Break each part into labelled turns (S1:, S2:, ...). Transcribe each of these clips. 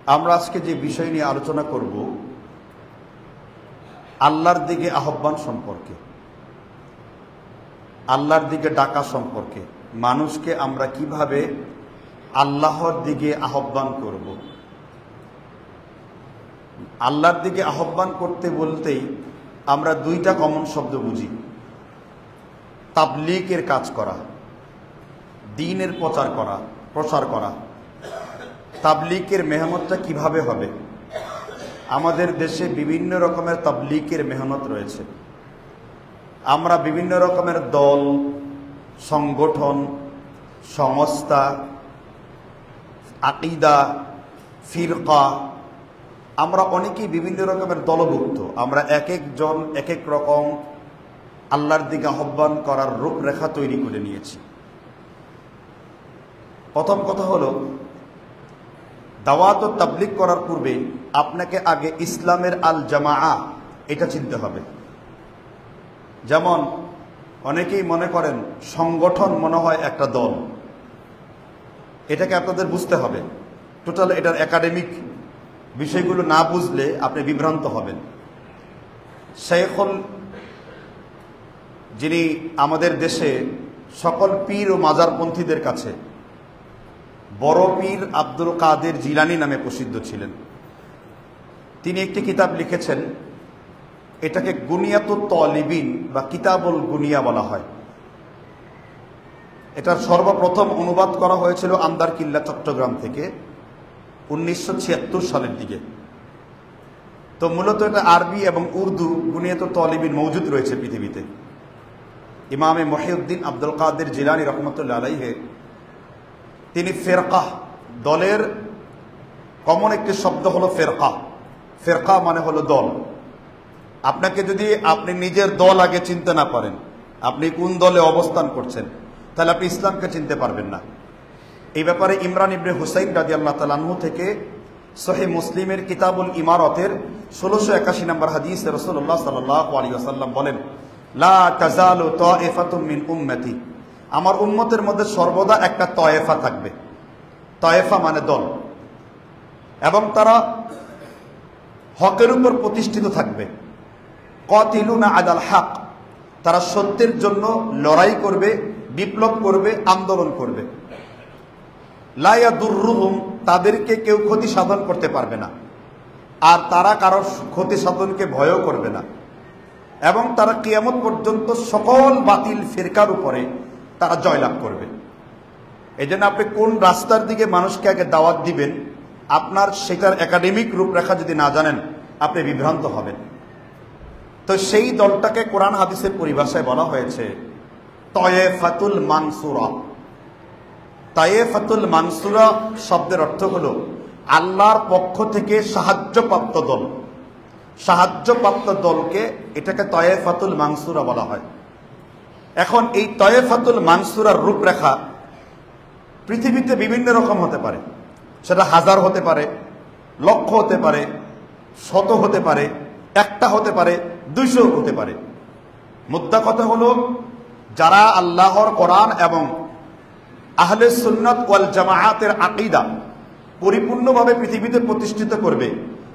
S1: আমরা আজকে যে বিষয় নিয়ে আলোচনা করব আল্লাহর দিকে আহ্বান সম্পর্কে, আল্লাহর দিকে ডাকা সম্পর্কে। মানুষকে আমরা কিভাবে আল্লাহর দিকে আহ্বান করব। আল্লাহর দিকে আহ্বান করতে বলতেই আমরা দুইটা কমন শব্দ বুঝি। তাবলীগের কাজ করা, দ্বীনের প্রচার করা। তাবলীগের মেহনতটা কিভাবে হবে? আমাদের দেশে বিভিন্ন রকমের তাবলীগের মেহনত রয়েছে। আমরা বিভিন্ন রকমের দল, সংগঠন, সংস্থা, আকীদা, ফিরকা, আমরা অনেকেই বিভিন্ন রকমের দলভুক্ত। আমরা এক একজন এক এক রকম আল্লাহর দিকে আহ্বান করার রূপরেখা তৈরি করে নিয়েছি। প্রথম কথা হলো, দাওয়াত ও তাবলীগ করার পূর্বে আপনাকে আগে ইসলামের আল জামাআ এটা চিনতে হবে। যেমন অনেকেই মনে করেন সংগঠন মনে হয় একটা দল, এটাকে আপনাদের বুঝতে হবে। টোটাল এটার একাডেমিক বিষয়গুলো না বুঝলে আপনি বিভ্রান্ত হবেন। শেখুল, যিনি আমাদের দেশে সকল পীর ও মাজারপন্থীদের কাছে বড় পীর আব্দুল কাদের জিলানী নামে প্রসিদ্ধ ছিলেন, তিনি একটি কিতাব লিখেছেন। এটাকে গুনিয়াতুত তালিবিন বা কিতাবুল গুনিয়া বলা হয়। এটার সর্বপ্রথম অনুবাদ করা হয়েছিল আন্দারকিল্লা, চট্টগ্রাম থেকে 1976 সালের দিকে। তো মূলত এটা আরবি এবং উর্দু গুনিয়াতুত তালিবিন মওজুদ রয়েছে পৃথিবীতে। ইমামে মহিউদ্দিন আব্দুল কাদের জিলানী রহমতুল্লাহ আলাইহি তিনি ফেরকা, দলের কমন একটি শব্দ হলো ফেরকা। ফেরকা মানে হলো দল। আপনাকে যদি আপনি নিজের দল আগে চিনতে না পারেন, আপনি কোন দলে অবস্থান করছেন, তাহলে আপনি ইসলামকে চিনতে পারবেন না। এই ব্যাপারে ইমরান ইবনে হুসাইন রাদিয়াল্লাহু তাআলা আনহু থেকে সহিহ মুসলিমের কিতাবুল ইমারতের 1681 নম্বর হাদিসে রাসূলুল্লাহ সাল্লাল্লাহু আলাইহি ওয়াসাল্লাম বলেন, লা তাজালু তায়েফাতুম মিন উম্মতি, আমার উম্মতের মধ্যে সর্বদা একটা তয়েফা থাকবে। তয়েফা মানে দল, এবং তারা হকের উপর প্রতিষ্ঠিত থাকবে। কাতিলুনা আলাল হক, তারা সত্যের জন্য লড়াই করবে, বিপ্লব করবে, আন্দোলন করবে। লা ইয়াদুররুহুম, তাদেরকে কেউ ক্ষতি সাধন করতে পারবে না, আর তারা কারোর ক্ষতি সাধনকে ভয়ও করবে না। এবং তারা কিয়ামত পর্যন্ত সকল বাতিল ফিরকার উপরে তারা জয়লাভ করবে। এই জন্য আপনি কোন রাস্তার দিকে মানুষকে আগে দাওয়াত দিবেন, আপনার সেটার একাডেমিক রূপরেখা যদি না জানেন, আপনি বিভ্রান্ত হবেন। তো সেই দলটাকে কোরআন হাদিসের পরিভাষায় বলা হয়েছে তায়েফাতুল মানসুরা। তায়েফাতুল মানসুরা শব্দের অর্থ হলো আল্লাহর পক্ষ থেকে সাহায্যপ্রাপ্ত দল। সাহায্যপ্রাপ্ত দলকে এটাকে তায়েফাতুল মানসুরা বলা হয়। এখন এই তায়েফাতুল মানসুরার রূপরেখা পৃথিবীতে বিভিন্ন রকম হতে পারে। সেটা হাজার হতে পারে, লক্ষ হতে পারে, শত হতে পারে, একটা হতে পারে, 200 হতে পারে। মুদ্রা কথা হলো, যারা আল্লাহর কোরআন এবং আহলে সুন্নাত ওয়াল জামাআতের আকীদা পরিপূর্ণভাবে পৃথিবীতে প্রতিষ্ঠিত করবে,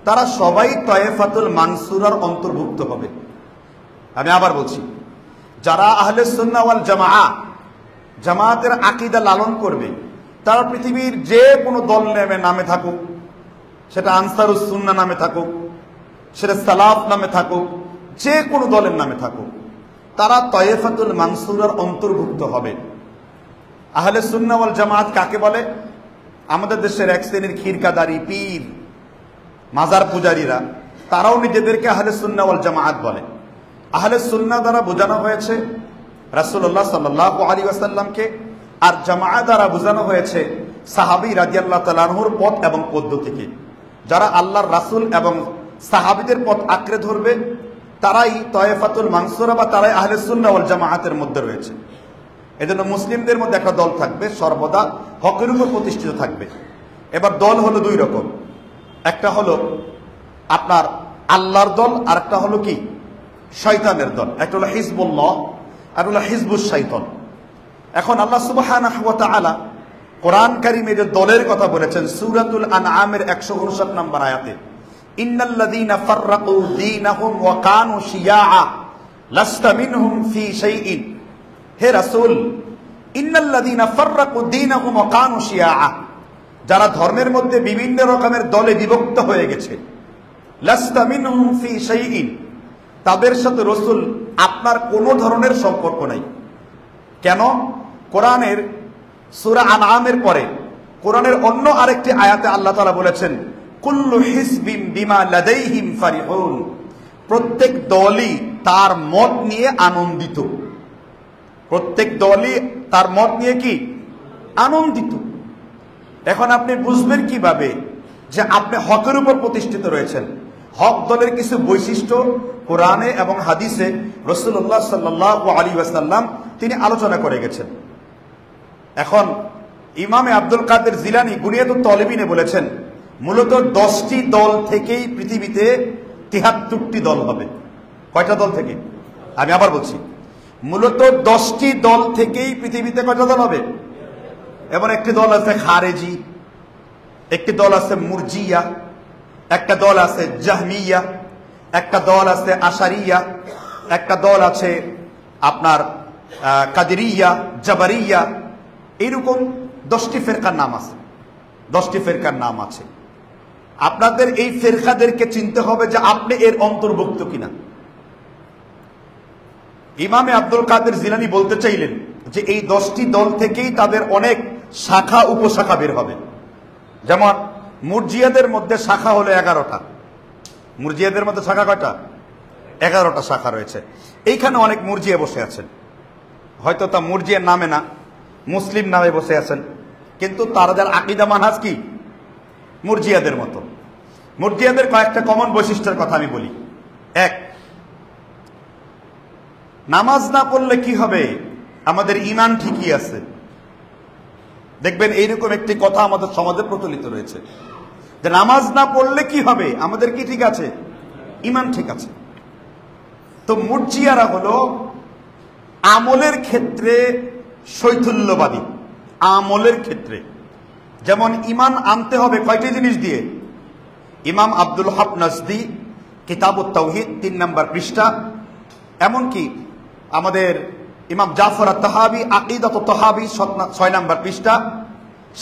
S1: তারা সবাই তায়েফাতুল মানসুরার অন্তর্ভুক্ত হবে। আমি আবার বলছি, যারা আহলে সুন্নাহ ওয়াল জামাআতের আকীদা লালন করবে, তারা পৃথিবীর যে কোনো দল নামে থাকুক, সেটা আনসারুস সুন্নাহ নামে থাকুক, সেটা সালাফ নামে থাকুক, যে কোনো দলের নামে থাকুক, তারা তায়েফাতুল মানসুরার অন্তর্ভুক্ত হবে। আহলে সুন্নাহ ওয়াল জামাআত কাকে বলে? আমাদের দেশের এক শ্রেণীর খিরকাদারি, পীর, মাজার পূজারীরা, তারাও নিজেদেরকে আহলে সুন্নাহ ওয়াল জামাআত বলে। আহলে সুন্নাহ দ্বারা বোঝানো হয়েছে রাসূলুল্লাহ সাল্লাল্লাহু আলাইহি ওয়াসাল্লামকে, আর জামাআত দ্বারা বোঝানো হয়েছে সাহাবী রাদিয়াল্লাহু তাআলা আনহুর পথ এবং পদ্ধতিকে। যারা আল্লাহর রাসূল এবং সাহাবীদের পথ আঁকড়ে ধরবে, তারাই তায়েফাতুল মানসুরা বা তারাই আহলে সুন্নাহ ওয়াল জামাআতের মধ্যে রয়েছে। এজন্য মুসলিমদের মধ্যে একটা দল থাকবে, সর্বদা হকের উপর প্রতিষ্ঠিত থাকবে। এবার দল হলো দুই রকম, একটা হলো আপনার আল্লাহর দল, আর একটা হলো কি শয়তানের দল। একটা হলো হিজবুল্লাহ আর হলো হিজবুশ শাইতান। এখন আল্লাহ সুবহানাহু ওয়া তাআলা কোরআন কারীমে যে দলের কথা বলেছেন সূরাতুল আনআমের 159 নম্বর আয়াতে, ইন্নাল্লাযীনা ফাররাকু দীনাহুম ওয়া কানু শিয়াআ লাস্তা মিনহুম ফি শাইইন। হে রাসূল, ইন্নাল্লাযীনা ফাররাকু দীনাহুম ওয়া কানু শিয়াআ, যারা ধর্মের মধ্যে বিভিন্ন রকমের দলে বিভক্ত হয়ে গেছে, লাস্তা মিনহুম ফি শাইইন, তাদের সাথে রাসূল আপনার কোনো ধরনের সম্পর্ক নাই। কেন? কোরআনের সূরা আনআমের পরে কোরআনের অন্য আরেকটি আয়াতে আল্লাহ তাআলা বলেছেন, কুল্লু হিজবিম বিমা লাদাইহিম ফারিহুন, প্রত্যেক দলই তার মত নিয়ে আনন্দিত। প্রত্যেক দলই তার মত নিয়ে কি আনন্দিত। এখন আপনি বুঝবেন কিভাবে যে আপনি হকের উপর প্রতিষ্ঠিত রয়েছেন? হক দলের কিছু বৈশিষ্ট্য কোরআনে এবং হাদিসে রাসূলুল্লাহ সাল্লাল্লাহু আলাইহি ওয়াসাল্লাম তিনি আলোচনা করে গেছেন। এখন ইমামে আব্দুল কাদের জিলানী বুনিয়াতুত তালিবিনে বলেছেন, মূলত 10টি দল থেকেই পৃথিবীতে 73টি দল হবে। কয়টা দল থেকে? আমি আবার বলছি, মূলত 10টি দল থেকেই পৃথিবীতে কয়টা দল হবে? এবং একটি দল আছে খারেজি, একটি দল আছে মুরজিয়া, একটা দল আছে জাহমিয়া, একটা দল আছে আশারিয়া, একটা দল আছে আপনার কাদেরিয়া, জাবারিয়া, এইরকম 10টি ফেরকার নাম আছে। 10টি ফেরকার নাম আছে। আপনাদের এই ফেরকাদেরকে চিনতে হবে যে আপনি এর অন্তর্ভুক্ত কিনা। ইমামে আব্দুল কাদের জিলানী বলতে চাইলেন যে এই 10টি দল থেকেই তাদের অনেক শাখা উপশাখা বের হবে। যেমন মুরজিয়াদের মধ্যে শাখা হলো 11টা। মুরজিয়াদের মধ্যে শাখা কয়টা? 11টা শাখা রয়েছে। এইখানে অনেক মুরজিয়া বসে আছেন, হয়তো তা মুরজিয়ার নামে না, মুসলিম নামে বসে আছেন, কিন্তু তারা যার আকীদা মানহাজ কি মুরজিয়াদের মতো। মুরজিয়াদের কয়েকটা কমন বৈশিষ্ট্যের কথা আমি বলি। এক, নামাজ না পড়লে কি হবে? আমাদের ঈমান ঠিকই আছে। দেখবেন এইরকম একটি কথা আমাদের সমাজে প্রচলিত রয়েছে যে নামাজ না পড়লে কি হবে? আমাদের কি ঠিক আছে? ঈমান ঠিক আছে। তো মুরজিয়ারা হলো আমলের ক্ষেত্রে শৈথুল্যবাদী। আমলের ক্ষেত্রে যেমন ঈমান আনতে হবে কয়টি জিনিস দিয়ে? ইমাম আব্দুল হক নজদি কিতাবুত তাওহীদ 3 নম্বর পৃষ্ঠা, এমনকি আমাদের ইমাম জাফর আত-তাহাবী আকীদাতুত তাহাবী 6 নম্বর পৃষ্ঠা,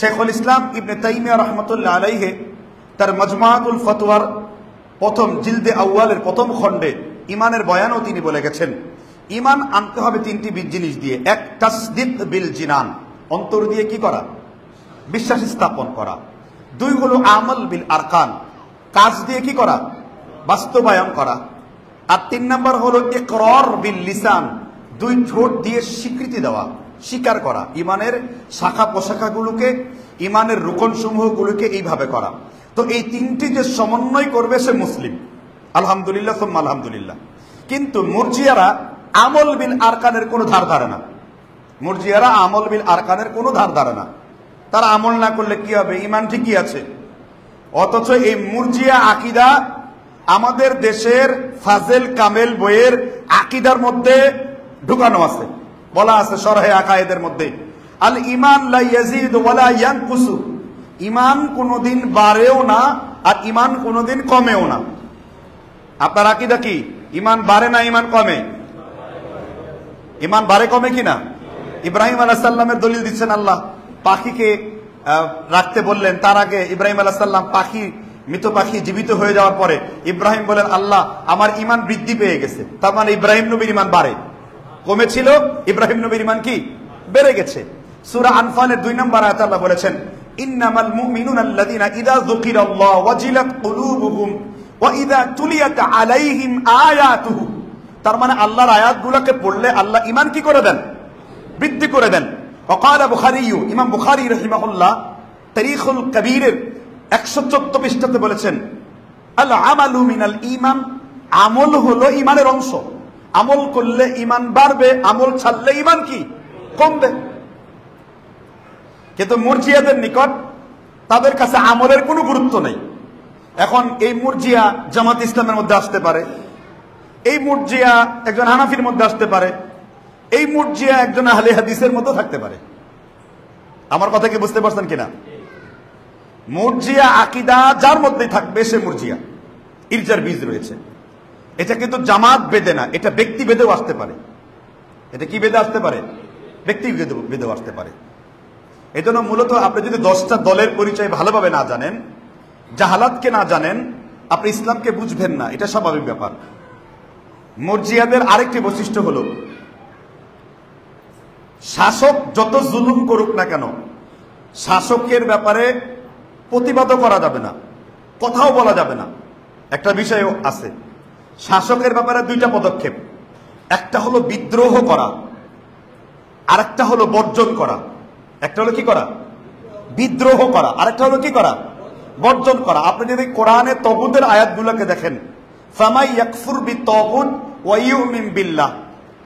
S1: শেখুল ইসলাম ইবনে তাইমিয়া রাহমাতুল্লাহ আলাইহি তার মাজমুআতুল ফতোয়ার প্রথম জিলদে আউয়ালের প্রথম খণ্ডে ঈমানের বয়ানও তিনি বলে গেছেন, ঈমান আনতে হবে 3টি জিনিস দিয়ে। এক, তাসদীক বিল জিনান, অন্তর দিয়ে কি করা? বিশ্বাস স্থাপন করা। 2 হলো আমল বিল আরকান, কাজ দিয়ে কি করা? বাস্তবায়ন করা। আর 3 নম্বর হলো ইকরার বিল লিসান, 2 ঠোঁট দিয়ে স্বীকৃতি দেওয়া, স্বীকার করা। ঈমানের শাখা প্রশাখাগুলোকে, ঈমানের রুকন সমূহগুলোকে এইভাবে করা। তো এই 3টি যে সমন্বয় করবে সে মুসলিম। আলহামদুলিল্লাহ সুম্মা আলহামদুলিল্লাহ। কিন্তু মুরজিয়ারা আমল বিল আরকানের কোনো ধার ধারে না। মুরজিয়ারা আমল বিল আরকানের কোনো ধার ধারে না। তারা আমল না করলে কি হবে? ঈমান ঠিকই আছে। অথচ এই মুরজিয়া আকীদা আমাদের দেশের ফাজেল কামেল বইয়ের আকীদার মধ্যে ঢুকানো আছে। বলা আছে শরহে আকায়েদের মধ্যে, আল ঈমান লা ইয়াজিদু ওয়া লা ইয়ানকুসু, ঈমান কোনোদিন বাড়েও না আর ঈমান কোনোদিন কমেও না। আপনার আকীদা কি? ঈমান বাড়ে না ঈমান কমে? ঈমান বাড়ে কমে কিনা? ইব্রাহিম আলাইহিস সালামের দলিল দিচ্ছেন আল্লাহ। পাখিকে রাখতে বললেন, তার আগে ইব্রাহিম আলাইহিস সালাম পাখি, মৃত পাখি জীবিত হয়ে যাওয়ার পরে ইব্রাহিম বলেন, আল্লাহ আমার ঈমান বৃদ্ধি পেয়ে গেছে। তার মানে ইব্রাহিম নবীর ঈমান বাড়ে, কমেছিল, ইব্রাহিম নবীর ঈমান কি বেড়ে গেছে। সূরা আনফালের 2 নম্বর আয়াতে আল্লাহ বলেছেন, ইন্নামাল মুমিনুনা আল্লাযীনা ইযা যুকিরাল্লাহু ওয়াজিলাত কুলুবুহুম ওয়া ইযা তুলিয়াত আলাইহিম আয়াতুহু। তার মানে আল্লাহর আয়াতগুলোকে পড়লে আল্লাহ ঈমান কি করে দেন? বৃদ্ধি করে দেন। ওয়াকালা বুখারী, ইমাম বুখারী রাহিমাহুল্লাহ তারিখুল কবীরের 114 পৃষ্ঠাতে বলেছেন, আল আমালু মিনাল ঈমান, আমল হলো ঈমানের অংশ। আমল করলে ঈমান বাড়বে, আমল ছাড়লে ঈমান কি কমবে। কিন্তু মুরজিয়াদের নিকট তাদের কাছে আমলের কোনো গুরুত্ব নেই। এখন এই মুরজিয়া জামাত ইসলামের মধ্যে আসতে পারে, এই মুরজিয়া একজন হানাফির মধ্যে আসতে পারে, এই মুরজিয়া একজন আহলে হাদিসের মধ্যে থাকতে পারে। আমার কথা কি বুঝতে পারছেন কিনা? মুরজিয়া আকীদা যার মধ্যেই থাকবে সে মুরজিয়া, ইরজার বীজ রয়েছে। এটা কিন্তু জামাত বেদে না, এটা ব্যক্তি বেদেও আসতে পারে। এটা কি বেদে আসতে পারে? ব্যক্তি বেদেও আসতে পারে। এই জন্য মূলত আপনি যদি 10টা দলের পরিচয় ভালোভাবে না জানেন, জাহালাতকে না জানেন, আপনি ইসলামকে বুঝবেন না, এটা স্বাভাবিক ব্যাপার। মুরজিয়াদের আরেকটি বৈশিষ্ট্য হলো, শাসক যত জুলুম করুক না কেন, শাসকের ব্যাপারে প্রতিবাদও করা যাবে না, কথাও বলা যাবে না। একটা বিষয় আছে, শাসকের ব্যাপারে 2টা পদক্ষেপ। একটা হলো বিদ্রোহ করা, আর একটা হলো বর্জন করা। একটা হলো কি করা? বিদ্রোহ করা। আরেকটা হলো কি করা? বর্জন করা। আপনি যদি কোরআনে তগুতের আয়াতগুলোকে দেখেন, ফামাই ইয়াকফুর বিত্তাগুত ওয়া ইউমিন বিল্লাহ,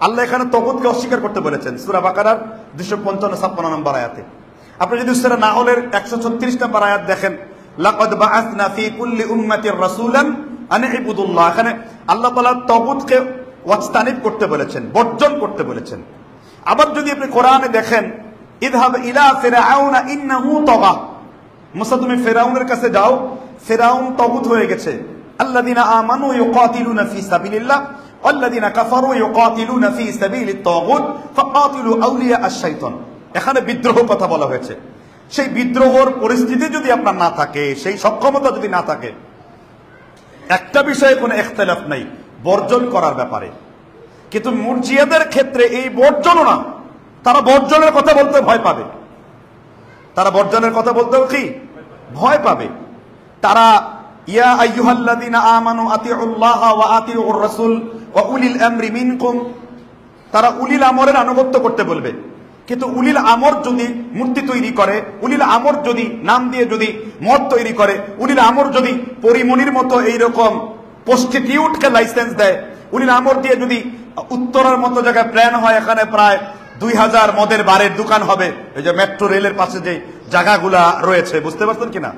S1: আল্লাহ এখানে তগুতকে অস্বীকার করতে বলেছেন সূরা বাকারার 255-56 নম্বর আয়াতে। আপনি যদি সূরা নাহলের 136 নম্বর আয়াত দেখেন, লাকাদ বাআসনা ফি কুল্লি উম্মাতির রাসূলান আন ইবুদুল্লাহ, এখানে আল্লাহ তাআলা তগুতকে ওয়াজতানিব করতে বলেছেন, বর্জন করতে বলেছেন। আবার যদি আপনি কোরআনে দেখেন, ইযহাব ইলা ফিরআউনা ইন্নাহু তাগা, মুসা তুমি ফিরআউনের কাছে যাও, ফিরআউন তগুত হয়ে গেছে। আল্লাযিনা আমানু ইউকাতিলুনা ফি সাবিলিল্লাহ ওয়াল্লাযিনা কাফারু ইউকাতিলুনা ফি সাবিলিত তাগুত ফাকাতিলু আউলিয়া আশ-শাইতান। এখানে বিদ্রোহ কথা বলা হয়েছে। সেই বিদ্রোহের পরিস্থিতি যদি আপনার না থাকে, সেই সক্ষমতা যদি না থাকে, একটা বিষয়ে কোনো ইখতিলাফ নাই, বর্জন করার ব্যাপারে। কিন্তু মুরজিয়াদের ক্ষেত্রে এই বর্জনও না, তারা বর্জনের কথা বলতে ভয় পাবে। তারা বর্জনের কথা বলতেও কি ভয় পাবে। তারা ইয়া আইয়ুহাল্লাযীনা আমানু আতিউল্লাহ ওয়া আতিউর রাসূল ওয়া উলিল আমরি মিনকুম, তারা উলিল আমরের আনুগত্য করতে বলবে। কিন্তু উলিল আমর যদি মূর্তি তৈরি করে, উলিল আমর যদি নাম দিয়ে যদি মদ তৈরি করে, উলিল আমর যদি পরিমণির মতো এইরকম প্রস্টিটিউটকে লাইসেন্স দেয়, উলিল আমর দিয়ে যদি উত্তরার মতো জায়গায় প্ল্যান হয়, এখানে প্রায় 2000 মদের বারের দোকান হবে, এই যে মেট্রো রেলের পাশে যে জায়গাগুলা রয়েছে, বুঝতে পারছেন কিনা,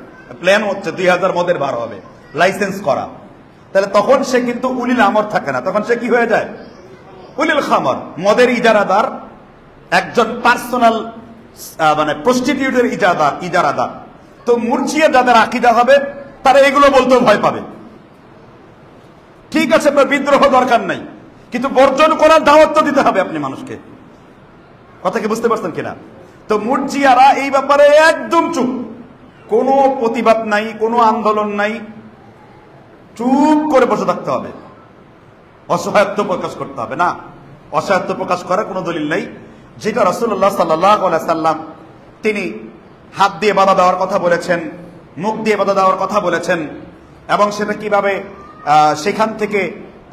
S1: প্ল্যান হচ্ছে 2000 মদের বার হবে, লাইসেন্স করা। তাহলে তখন সে কিন্তু উলিল আমর থাকে না, তখন সে কি হয়ে যায়? উলিল খামর, মদের ইজারাদার, একজন পার্সোনাল মানে প্রস্টিটিউটের ইজারাদার। তো মুরজিয়া যাদের আকীদা হবে, তারা এগুলো বলতেও ভয় পাবে। ঠিক আছে, আপনার বিদ্রোহ দরকার নাই, কিন্তু বর্জন করার দাওয়াত তো দিতে হবে আপনি মানুষকে। কথা কি বুঝতে পারছেন কিনা? তো মুরজিয়ারা এই ব্যাপারে একদম চুপ, কোনো প্রতিবাদ নাই, কোনো আন্দোলন নাই, চুপ করে বসে থাকতে হবে, অসহায়ত্ব প্রকাশ করতে হবে না। অসহায়ত্ব প্রকাশ করার কোনো দলিল নেই। যেটা রাসূলুল্লাহ সাল্লাল্লাহু আলাইহি সাল্লাম তিনি হাত দিয়ে বাধা দেওয়ার কথা বলেছেন, মুখ দিয়ে বাধা দেওয়ার কথা বলেছেন, এবং সেটা কিভাবে সেখান থেকে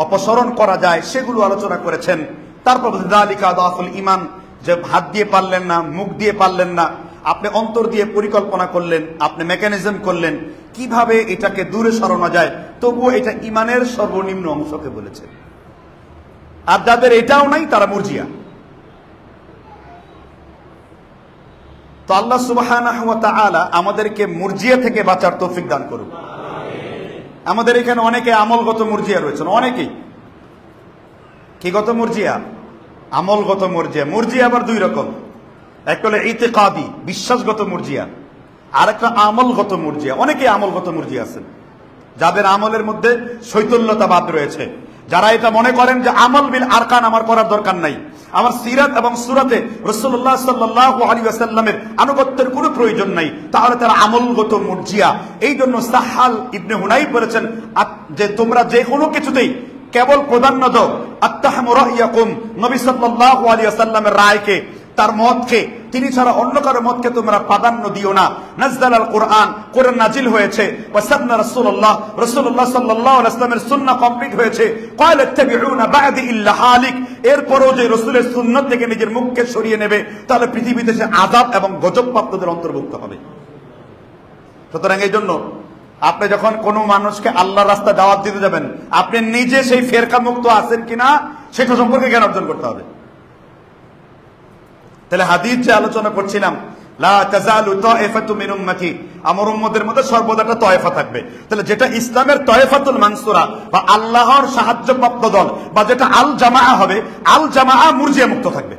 S1: অপসরণ করা যায় সেগুলো আলোচনা করেছেন। তারপর যালিকা দাফুল ঈমান, যে হাত দিয়ে পারলেন না, মুখ দিয়ে পারলেন না, আপনি অন্তর দিয়ে পরিকল্পনা করলেন, আপনি মেকানিজম করলেন কিভাবে এটাকে দূরে সরানো যায়, তবুও এটা ঈমানের সর্বনিম্ন অংশকে বলেছে। আর যাদের এটাও নাই তারা মুরজিয়া। তো আল্লাহ সুবহানাহু ওয়া তাআলা আমাদেরকে মুরজিয়া থেকে বাঁচার তৌফিক দান করুন। আমাদের এখানে অনেকে আমলগত মুরজিয়া রয়েছেন, অনেকেই। কি গত মুরজিয়া? আমলগত মুরজিয়া। মুরজিয়া আবার 2 রকম, একটা হলো ইতিকাদি, বিশ্বাসগত মুরজিয়া, আর একটা আমলগত মুরজিয়া। অনেকেই আমলগত মুরজিয়া আছেন যাদের আমলের মধ্যে শৈথল্যতাবাদ রয়েছে, যারা এটা মনে করেন যে আমল বিল আরকান আমার করার দরকার নাই, আমার সিরাত এবং সুরাতে রাসূলুল্লাহ সাল্লাল্লাহু আলাইহি ওয়াসাল্লামের আনুগত্যের কোনো প্রয়োজন নাই, তাহলে তারা আমলগত মুরজিয়া। এই জন্য সাহাল ইবনে হুনাইব বলেছেন যে তোমরা যে কোনো কিছুতেই কেবল প্রাধান্য দাও আত্তাহমু রা'য়াকুম, নবী সাল্লাল্লাহু আলাইহি ওয়াসাল্লামের রায়কে, তার মতকে, তিনি ছাড়া অন্য কারো মতকে তোমরা প্রাধান্য দিও না। নাযালাল কোরআন, কোরআন নাজিল হয়েছে, ওয়া সান্না রাসূলুল্লাহ, রাসূলুল্লাহ সাল্লাল্লাহু আলাইহি ওয়াসাল্লামের সুন্নাহ কমপ্লিট হয়েছে। ক্বালা ইত্তাবিউনা বা'দি ইল্লা হালিক, এরপরও যে রাসূলের সুন্নাত থেকে নিজের মুখকে সরিয়ে নেবে, তাহলে পৃথিবীতে সে আযাব এবং গজবপ্রাপ্তদের অন্তর্ভুক্ত হবে। সুতরাং এই জন্য আপনি যখন কোনো মানুষকে আল্লাহর রাস্তায় দাওয়াত দিতে যাবেন, আপনি নিজে সেই ফেরকা মুক্ত আছেন কিনা সেটা সম্পর্কে জ্ঞান অর্জন করতে হবে। তাহলে হাদিস যে আলোচনা করছিলাম, লা তাযালু তায়েফাতু মিন উম্মতি, আমার উম্মতের মধ্যে সর্বদা একটা তয়েফা থাকবে। তাহলে যেটা ইসলামের তয়েফাতুল মানসুরা বা আল্লাহর সাহায্যপ্রাপ্ত দল, বা যেটা আল জামাআ হবে, আল জামাআ মুরজিয়া মুক্ত থাকবে।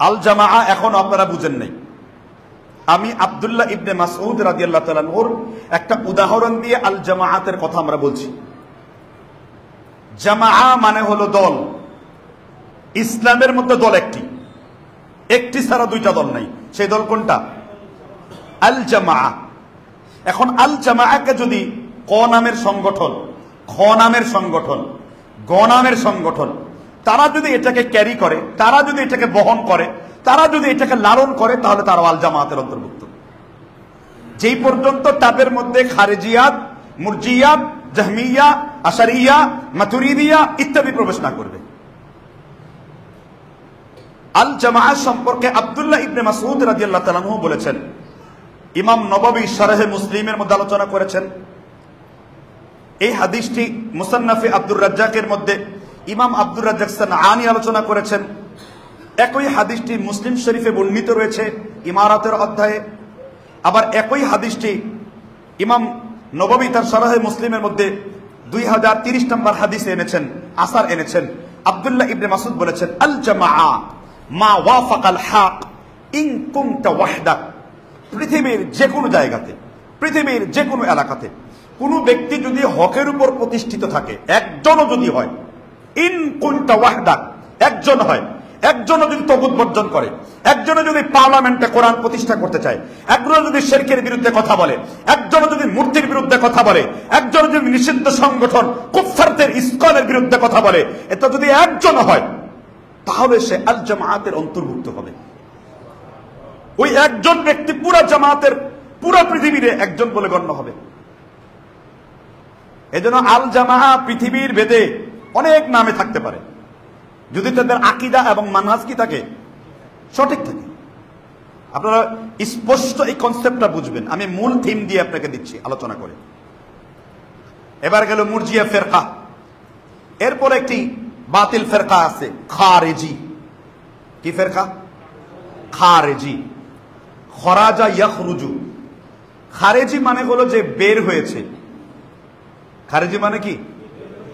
S1: আল জামাআ এখন আপনারা বুঝেন নাই, আমি আব্দুল্লাহ ইবনে মাসউদ রাদিয়াল্লাহু তাআলা আনহুর একটা উদাহরণ দিয়ে আল জামাআতের কথা আমরা বলছি। জামাআ মানে হলো দল। ইসলামের মধ্যে দল একটি ছাড়া দুইটা দল নাই। সেই দল কোনটা? আল জামাআ। এখন আল জামাআকে যদি ক নামের সংগঠন, খ নামের সংগঠন, গ নামের সংগঠন, তারা যদি এটাকে ক্যারি করে, তারা যদি এটাকে বহন করে, তারা যদি এটাকে লালন করে, তাহলে তারা আল জামাআতের অন্তর্ভুক্ত। যেই পর্যন্ত তাদের মধ্যে খারেজিয়াত, মুরজিয়াত, জাহমিয়া, আশারিয়া, মাতুরিদিয়া ইত্যাদি প্রবেশ না করবে। আল জামাআত সম্পর্কে আব্দুল্লাহ ইবনে মাসউদ রাদিয়াল্লাহু তাআলা আনহু বলেছেন, ইমাম নববী শরহে মুসলিমের মধ্যে আলোচনা করেছেন। এই হাদিসটি মুসান্নাফে আব্দুর রাজ্জাকের মধ্যে ইমাম আব্দুর রাজ্জাক সানআনী আলোচনা করেছেন। একই হাদিসটি মুসলিম শরীফে বর্ণিত রয়েছে ইমারাতের অধ্যায়ে। আবার একই হাদিসটি ইমাম নববী তার শরহে মুসলিমের মধ্যে 2030 নম্বর হাদিসে এনেছেন, আসার এনেছেন। আব্দুল্লাহ ইবনে মাসউদ বলেছেন, আল জামাআ মা ওয়াফাকাল হক ইন কুনতা ওয়াহদাক। পৃথিবীর যে কোনো জায়গাতে, পৃথিবীর যে কোনো এলাকাতে কোনো ব্যক্তি যদি হকের উপর প্রতিষ্ঠিত থাকে, একজনও যদি হয়, ইন কুনতা ওয়াহদাক, একজন হয়, একজনও যদি তাগুত বর্জন করে, একজনও যদি পার্লামেন্টে কোরআন প্রতিষ্ঠা করতে চায়, একজনও যদি শিরকের বিরুদ্ধে কথা বলে, একজনও যদি মূর্তির বিরুদ্ধে কথা বলে, একজনও যদি নিষিদ্ধ সংগঠন কুফফারদের ইসকনের বিরুদ্ধে কথা বলে, এটা যদি একজন হয়, তাহলে সে আল জামাআতের অন্তর্ভুক্ত হবে। ওই একজন ব্যক্তি পুরা জামাতের, পুরা পৃথিবীর একজন বলে গণ্য হবে। এজন্য আল জামাআ পৃথিবীর ভেদে অনেক নামে থাকতে পারে, যদি তাদের আকীদা এবং মানহাজ কি থাকে, সঠিক থাকে। আপনারা স্পষ্ট এই কনসেপ্টটা বুঝবেন। আমি মূল থিম দিয়ে আপনাকে দিচ্ছি আলোচনা করে। এবার গেল মুরজিয়া ফেরকা। এরপর একটি বাতিল ফেরকা আছে, খারেজি। কি ফেরকা? খারেজি। খরাজা ইয়াখরুজু। খারেজি মানে হলো যে বের হয়েছে। খারেজি মানে কি?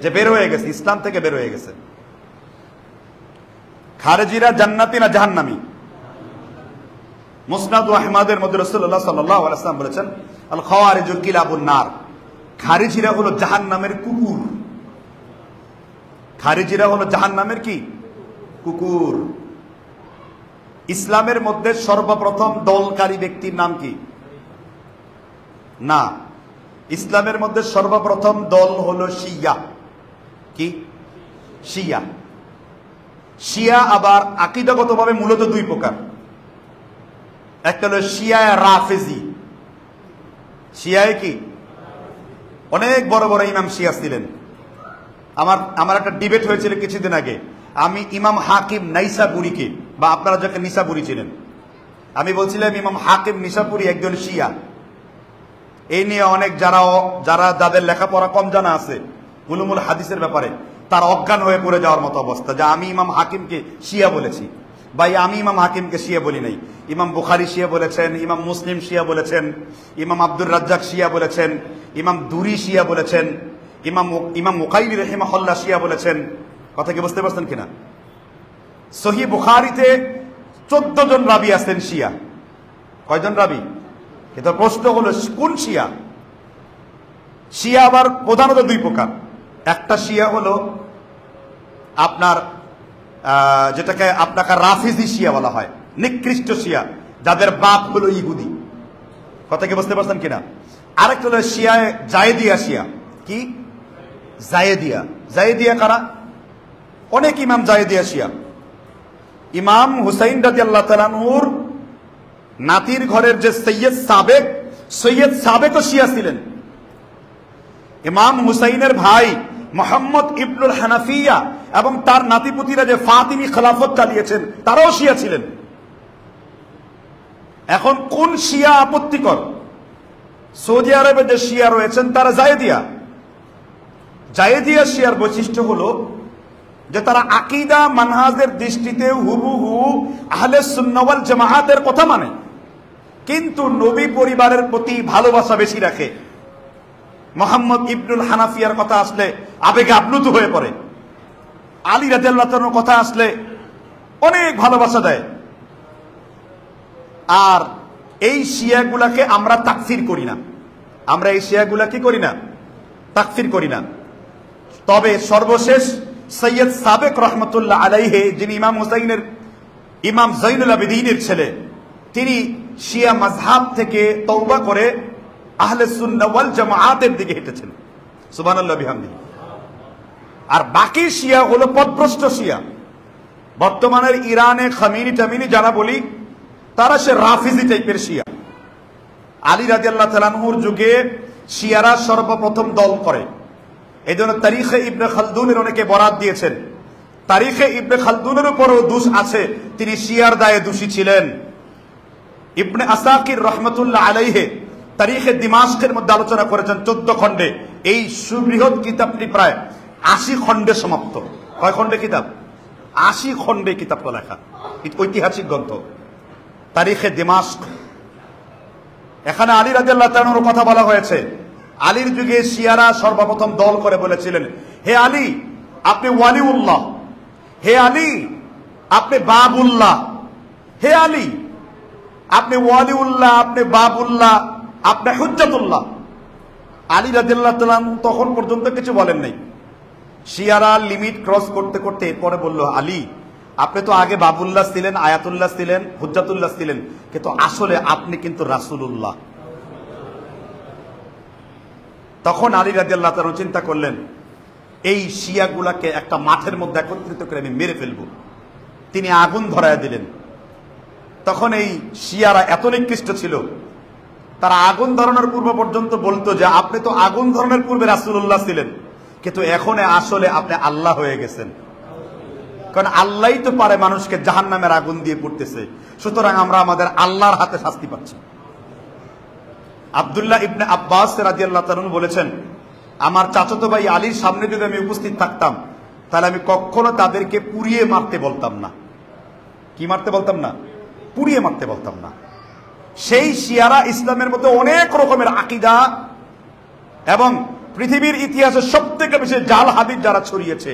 S1: যে বের হয়ে গেছে, ইসলাম থেকে বের হয়ে গেছে। খারেজিরা জান্নাতি না জাহান্নামী? মুসনাদ আহমদের মধ্যে রাসূলুল্লাহ সাল্লাল্লাহু আলাইহি ওয়াসাল্লাম বলেছেন, আল খাওয়ারিজু কিলাবুন নার। খারেজিরা হলো জাহান্নামের কুকুর। খারেজিরা হলো জাহান্নামের কি? কুকুর। ইসলামের মধ্যে সর্বপ্রথম দলকারী ব্যক্তির নাম কি? না, ইসলামের মধ্যে সর্বপ্রথম দল হলো শিয়া। কি? শিয়া। শিয়া আবার আকীদাগতভাবে মূলত দুই প্রকার। একটা হলো শিয়া রাফেজি। শিয়ায় কি? অনেক বড় বড় ইমাম শিয়া ছিলেন। আমার একটা ডিবেট হয়েছিল কিছুদিন আগে। আমি ইমাম হাকিম নাইসাপুরীকে, বা আপনারা যাকে নিসাপুরী ছিলেন, আমি বলছিলাম ইমাম হাকিম নিসাপুরী একজন শিয়া। এই নিয়ে অনেক যাদের লেখাপড়া কম জানা আছে উলুমুল হাদিসের ব্যাপারে, তার অজ্ঞান হয়ে পড়ে যাওয়ার মতো অবস্থা, যে আমি ইমাম হাকিমকে শিয়া বলেছি। ভাই, আমি ইমাম হাকিমকে শিয়া বলি নাই। ইমাম বুখারী শিয়া বলেছেন, ইমাম মুসলিম শিয়া বলেছেন, ইমাম আব্দুর রাজ্জাক শিয়া বলেছেন, ইমাম দুরি শিয়া বলেছেন, ইমাম মুকাইলি রাহিমাহুল্লাহ শিয়া বলেছেন। কথা কি বুঝতে পারছেন কিনা? সহিহ বুখারীতে 14 জন রাবী আছেন শিয়া। কয়জন রাবী? কিন্তু প্রশ্ন হলো কোন শিয়া? শিয়া আবার প্রধানত দুই প্রকার। একটা শিয়া হলো আপনার যেটাকে আপনাকে রাফিজি শিয়া বলা হয়, নিকৃষ্ট শিয়া, যাদের বাপ হলো ইহুদি। কথা কি বুঝতে পারছেন কিনা? আরেকটা হলো শিয়া জায়েদিয়া শিয়া। কি? জায়েদিয়া। জায়েদিয়া কারা? অনেক ইমাম জায়েদিয়া শিয়া। ইমাম হুসাইন রাদিয়াল্লাহু তাআলা আনহুর নাতির ঘরের যে সৈয়দ সাবেকও শিয়া ছিলেন। ইমাম হুসাইনের ভাই মোহাম্মদ ইবনুল হানাফিয়া এবং তার নাতিপুতিরা যে ফাতিমি খেলাফত চালিয়েছেন, তারাও শিয়া ছিলেন। এখন কোন শিয়া আপত্তিকর? সৌদি আরবে যে শিয়া রয়েছেন তারা জায়েদিয়া। জায়েদিয়া শিয়ার বৈশিষ্ট্য হলো যে তারা আকীদা মানহাজের দৃষ্টিতে হুবহু আহলে সুন্নাহ ওয়াল জামাআতের কথা মানে, কিন্তু নবী পরিবারের প্রতি ভালোবাসা বেশি রাখে। মোহাম্মদ ইবনুল হানাফিয়ার কথা আসলে আবেগে আপ্লুত হয়ে পড়ে। আলী রাদিয়াল্লাহু তাআলার কথা আসলে অনেক ভালোবাসা দেয়। আর এই শিয়াগুলাকে আমরা তাকফির করি না, আমরা এই শিয়াগুলা কি করি না, তাকফির করি না। তবে সর্বশেষ সৈয়দ সাবেক রহমতুল্লাহ আলাইহে, যিনি ইমাম হুসাইনের, ইমাম জৈনুল আবেদিনের ছেলে, তিনি শিয়া মাযহাব থেকে তওবা করে আহলে সুন্নাহ ওয়াল জামাআতের দিকে হেঁটেছেন। সুবহানাল্লাহ বিহামদিহি। আর বাকি শিয়া হলো পথভ্রষ্ট শিয়া। বর্তমানের ইরানে খামিনি টামিনি যারা বলি, তারা সে রাফিজি টাইপের শিয়া। আলী রাদিয়াল্লাহু তাআলা আনহুর যুগে শিয়ারা সর্বপ্রথম দল করে। এই জন্য তারিখে ইবনে খালদুনের অনেকে বরাত দিয়েছেন। তারিখে ইবনে খালদুনের উপরও দোষ আছে, তিনি শিয়ার দায়ে দোষী ছিলেন। ইবনে আসাকির রহমতুল্লাহ আলাইহে তারিখে দিমাশকের মধ্যে আলোচনা করেছেন 14 খণ্ডে। এই সুবৃহৎ কিতাবটি প্রায় 80 খণ্ডে সমাপ্ত। কয় খণ্ডে কিতাব? 80 খণ্ডে কিতাবটা লেখা, ঐতিহাসিক গ্রন্থ তারিখে দিমাশক। এখানে আলী রাদিয়াল্লাহু তাআলা আনহুর কথা বলা হয়েছে। আলীর যুগে শিয়ারা সর্বপ্রথম দল করে বলেছিলেন, হে আলী আপনি ওয়ালিউল্লাহ, হে আলী আপনি বাবুল্লাহ, হে আলী আপনি ওয়ালিউল্লাহ, আপনি বাবুল্লাহ, আপনি হুজ্জাতুল্লাহ। আলী রাদিয়াল্লাহু তাআলা তখন পর্যন্ত কিছু বলেন নাই। শিয়ারা লিমিট ক্রস করতে করতে এরপরে বলল, আলী আপনি তো আগে বাবুল্লাহ ছিলেন, আয়াতুল্লাহ ছিলেন, হুজ্জাতুল্লাহ ছিলেন, কিন্তু আসলে আপনি কিন্তু রাসূলুল্লাহ। তখন আলী রাদিয়াল্লাহু তাআলা চিন্তা করলেন, এই শিয়াগুলাকে একটা মাঠের মধ্যে একত্রিত করে আমি মেরে ফেলবো। তিনি আগুন ধরায় দিলেন। তখন এই শিয়ারা এত নিকৃষ্ট ছিল, তারা আগুন ধরানোর পূর্ব পর্যন্ত বলতো যে আপনি তো আগুন ধরানোর পূর্বে রাসূলুল্লাহ ছিলেন, কিন্তু এখন আসলে আপনি আল্লাহ হয়ে গেছেন। কারণ আল্লাহই তো পারে মানুষকে জাহান্নামের আগুন দিয়ে পুড়তেছে, সুতরাং আমরা আমাদের আল্লাহর হাতে শাস্তি পাচ্ছি। আব্দুল্লাহ ইবনে আব্বাস রাদিয়াল্লাহু তাআলা বলেছেন, আমার চাচাতো ভাই আলীর সামনে যদি আমি উপস্থিত থাকতাম, তাহলে আমি কখনো তাদেরকে পুড়িয়ে মারতে বলতাম না। কি মারতে বলতাম না? পুড়িয়ে মারতে বলতাম না। সেই শিয়ারা ইসলামের মধ্যে অনেক রকমের আকীদা এবং পৃথিবীর ইতিহাসে সবথেকে বেশি জাল হাদিস যারা ছড়িয়েছে,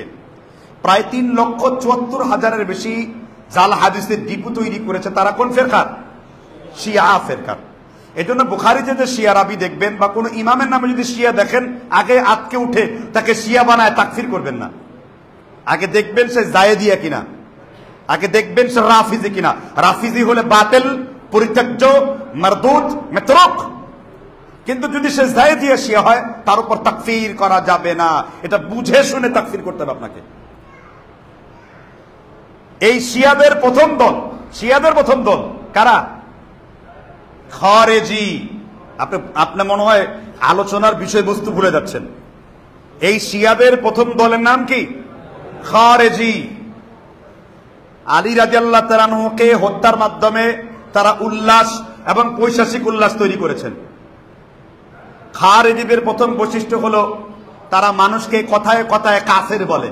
S1: প্রায় 3,74,000-এর বেশি জাল হাদিসের ডিপু তৈরি করেছে। তারা কোন ফেরকার? শিয়া ফেরকার। এই জন্য বুখারীতে যে শিয়া রাবি দেখবেন বা কোন ইমামের নামে যদি শিয়া দেখেন, আগে আতকে উঠে তাকে শিয়া বানায় তাকফির করবেন না। আগে দেখবেন সে জায়েদিয়া কিনা, আগে দেখবেন সে রাফিজি কিনা। রাফিজি হলে বাতিল, পরিত্যাজ্য, মারদুদ, মাতরুক। কিন্তু যদি সে জায়েদিয়া শিয়া হয়, তার উপর তাকফির করা যাবে না। এটা বুঝে শুনে তাকফির করতে হবে আপনাকে। এই শিয়াদের প্রথম দল, শিয়াদের প্রথম দল কারা? খারেজি। আপনি মনে হয় আলোচনার বিষয়বস্তু ভুলে যাচ্ছেন। এই শিয়াদের প্রথম দলের নাম কি? খারেজি। আলী রাদিয়াল্লাহু তাআলা আনহুকে হত্যার মাধ্যমে তারা উল্লাস এবং পৈশাচিক উল্লাস তৈরি করেছেন। খারেজিদের প্রথম বৈশিষ্ট্য হলো তারা মানুষকে কথায় কথায় কাফের বলে।